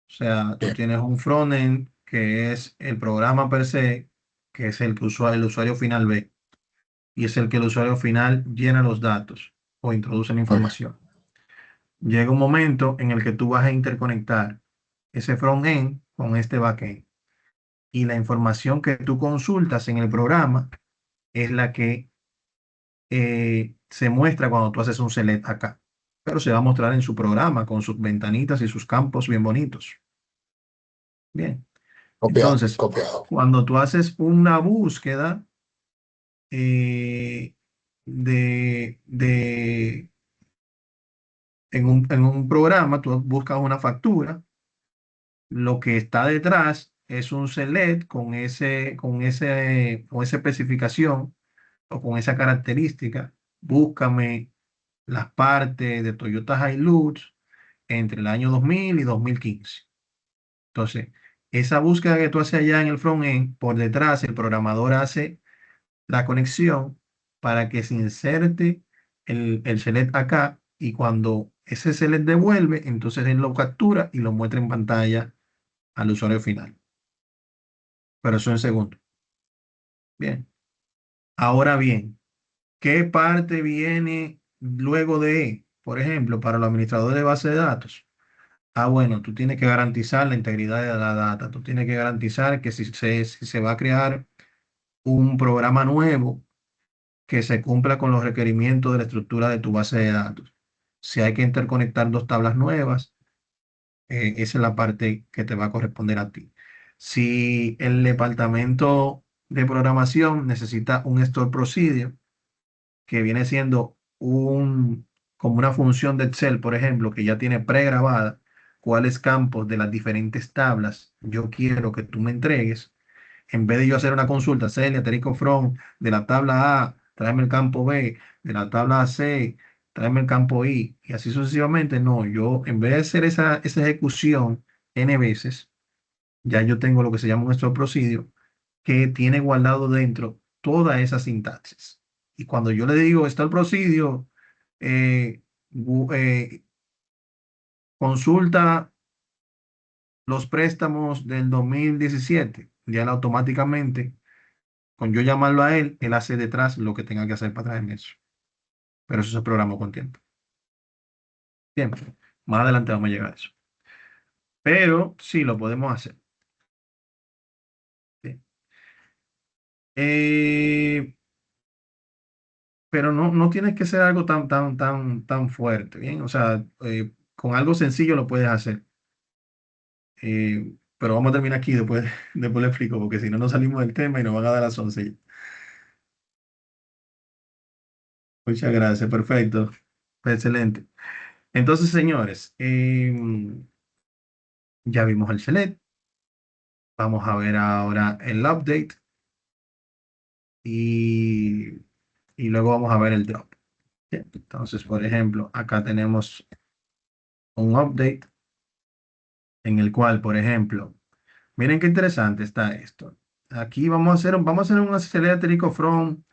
O sea, tú Bien, tienes un frontend que es el programa per se, que es el usuario final ve, y es el que el usuario final llena los datos o introduce la muy bien. información. Llega un momento en el que tú vas a interconectar ese front-end con este back-end. Y la información que tú consultas en el programa es la que se muestra cuando tú haces un select acá. Pero se va a mostrar en su programa con sus ventanitas y sus campos bien bonitos. Bien. Copiado, Entonces, copiado. cuando tú haces una búsqueda eh, de en un programa, tú buscas una factura. Lo que está detrás es un select con esa especificación o con esa característica. Búscame las partes de Toyota Hilux entre el año 2000 y 2015. Entonces, esa búsqueda que tú haces allá en el front-end, por detrás el programador hace la conexión para que se inserte el select acá, y cuando ese select devuelve, entonces él lo captura y lo muestra en pantalla al usuario final. Pero eso en segundo. Bien. Ahora bien, ¿qué parte viene luego de, por ejemplo, para los administradores de base de datos? Bueno, tú tienes que garantizar la integridad de la data. Tú tienes que garantizar que si se va a crear un programa nuevo, que se cumpla con los requerimientos de la estructura de tu base de datos. Si hay que interconectar dos tablas nuevas, esa es la parte que te va a corresponder a ti. Si el departamento de programación necesita un store procedure, que viene siendo como una función de Excel, por ejemplo, que ya tiene pregrabada cuáles campos de las diferentes tablas yo quiero que tú me entregues, en vez de yo hacer una consulta, Celia, Terico From, de la tabla A, tráeme el campo B, de la tabla C, tráeme el campo I, y así sucesivamente. No, yo en vez de hacer esa ejecución N veces, ya yo tengo lo que se llama un stop procedure que tiene guardado dentro toda esa sintaxis. Y cuando yo le digo stop procedure, eh, consulta los préstamos del 2017, ya él automáticamente, con yo llamarlo a él, él hace detrás lo que tenga que hacer para traerme eso. Pero eso se programó con tiempo. Bien, más adelante vamos a llegar a eso. Pero sí lo podemos hacer. Bien. Pero no tienes que ser algo tan fuerte, ¿bien? O sea, con algo sencillo lo puedes hacer. Pero vamos a terminar aquí, después, después le explico, porque si no, no salimos del tema y nos van a dar las 11. Muchas gracias, perfecto. Excelente. Entonces, señores, ya vimos el select. Vamos a ver ahora el update y, y luego vamos a ver el drop. Bien, entonces, por ejemplo, acá tenemos un update en el cual, por ejemplo, miren qué interesante está esto. Aquí vamos a hacer un select from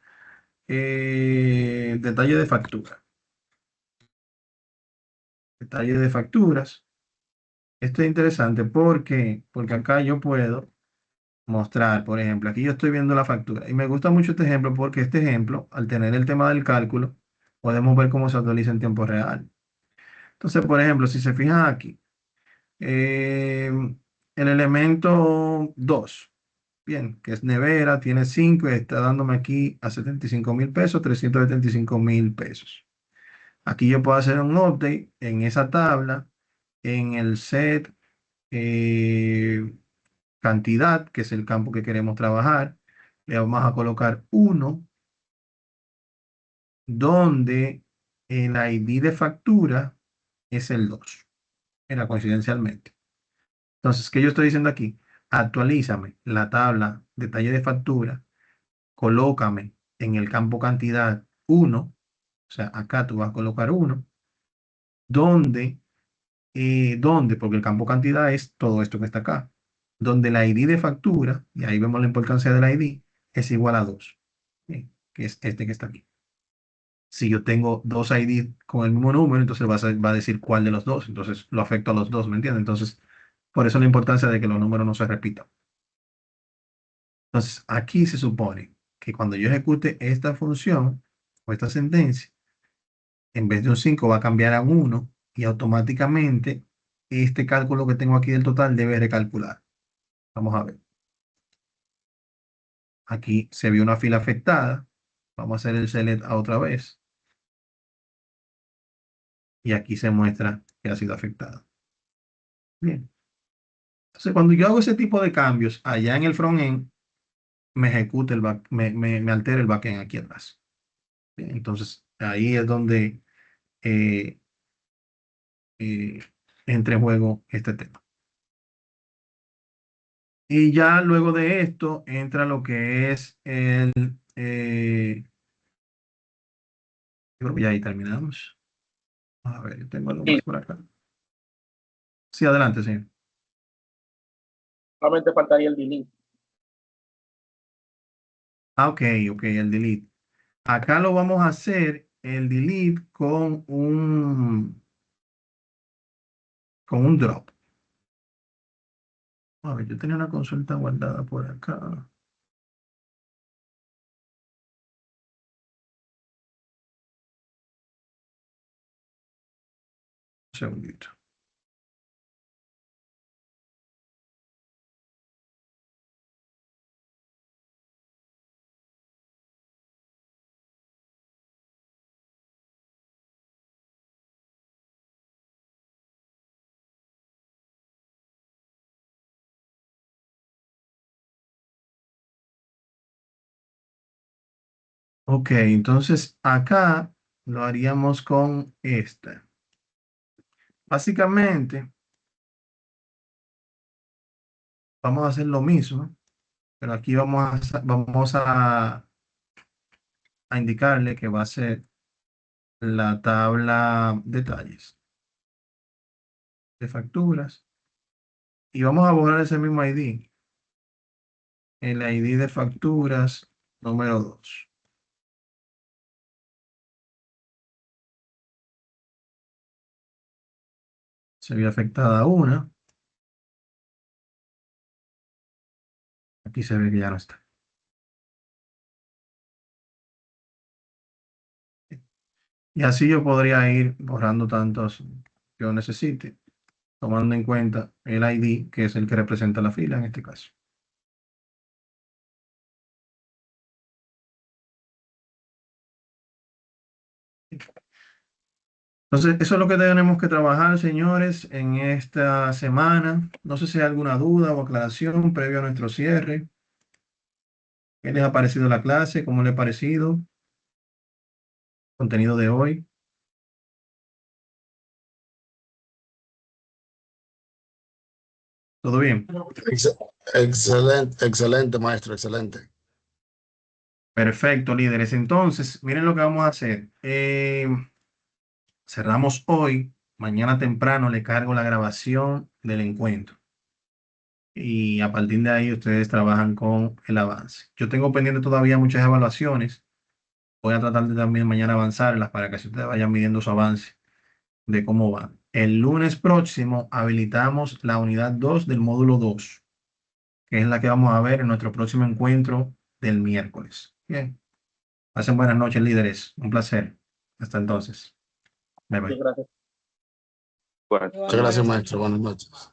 detalle de factura. Detalle de facturas. Esto es interesante porque acá yo puedo mostrar, por ejemplo, aquí yo estoy viendo la factura y me gusta mucho este ejemplo porque este ejemplo, al tener el tema del cálculo, podemos ver cómo se actualiza en tiempo real. Entonces, por ejemplo, si se fijan aquí, eh, el elemento 2, bien, que es nevera, tiene 5 y está dándome aquí a 75.000 pesos, 375.000 pesos. Aquí yo puedo hacer un update en esa tabla, en el set cantidad, que es el campo que queremos trabajar. Le vamos a colocar 1, donde el ID de factura es el 2. Era coincidencialmente. Entonces, ¿qué yo estoy diciendo aquí? Actualízame la tabla detalle de factura, colócame en el campo cantidad 1, o sea, acá tú vas a colocar 1, donde, porque el campo cantidad es todo esto que está acá, donde la ID de factura, y ahí vemos la importancia del ID, es igual a 2, que es este que está aquí. Si yo tengo dos ID con el mismo número, entonces va a decir cuál de los dos, entonces lo afecto a los dos, ¿me entiendes? Entonces, por eso la importancia de que los números no se repitan. Entonces, aquí se supone que cuando yo ejecute esta función o esta sentencia, en vez de un 5 va a cambiar a un 1 y automáticamente este cálculo que tengo aquí del total debe recalcular. Vamos a ver. Aquí se vio una fila afectada. Vamos a hacer el select a otra vez. Y aquí se muestra que ha sido afectada. Bien. Entonces, cuando yo hago ese tipo de cambios allá en el frontend, me ejecuta me altera el backend aquí atrás. Bien, entonces, ahí es donde eh, eh, entra en juego este tema. Y ya luego de esto entra lo que es yo creo que ya ahí terminamos. A ver, yo tengo algo Sí, más por acá. Sí, adelante, señor. solamente faltaría el delete. Ah, ok, el delete. Acá lo vamos a hacer el delete con un drop. A ver, yo tenía una consulta guardada por acá. Un segundito. Ok, entonces acá lo haríamos con esta. Básicamente, vamos a hacer lo mismo, pero aquí vamos a indicarle que va a ser la tabla detalles de facturas. y vamos a borrar ese mismo ID. El ID de facturas número 2. Se vio afectada una. Aquí se ve que ya no está. Y así yo podría ir borrando tantos que yo necesite, tomando en cuenta el ID, que es el que representa la fila en este caso. Entonces, eso es lo que tenemos que trabajar, señores, en esta semana. No sé si hay alguna duda o aclaración previo a nuestro cierre. ¿Qué les ha parecido la clase? ¿Cómo les ha parecido el contenido de hoy? ¿Todo bien? Excelente, excelente, maestro, excelente. Perfecto, líderes. Entonces, miren lo que vamos a hacer. Cerramos hoy. Mañana temprano le cargo la grabación del encuentro. Y a partir de ahí ustedes trabajan con el avance. Yo tengo pendiente todavía muchas evaluaciones. Voy a tratar de también mañana avanzarlas para que ustedes vayan midiendo su avance de cómo va. El lunes próximo habilitamos la unidad 2 del módulo 2, que es la que vamos a ver en nuestro próximo encuentro del miércoles. Bien. Pasen buenas noches, líderes. Un placer. Hasta entonces. Bye bye. Muchas gracias. Bueno. Muchas gracias, maestro. Buenas noches.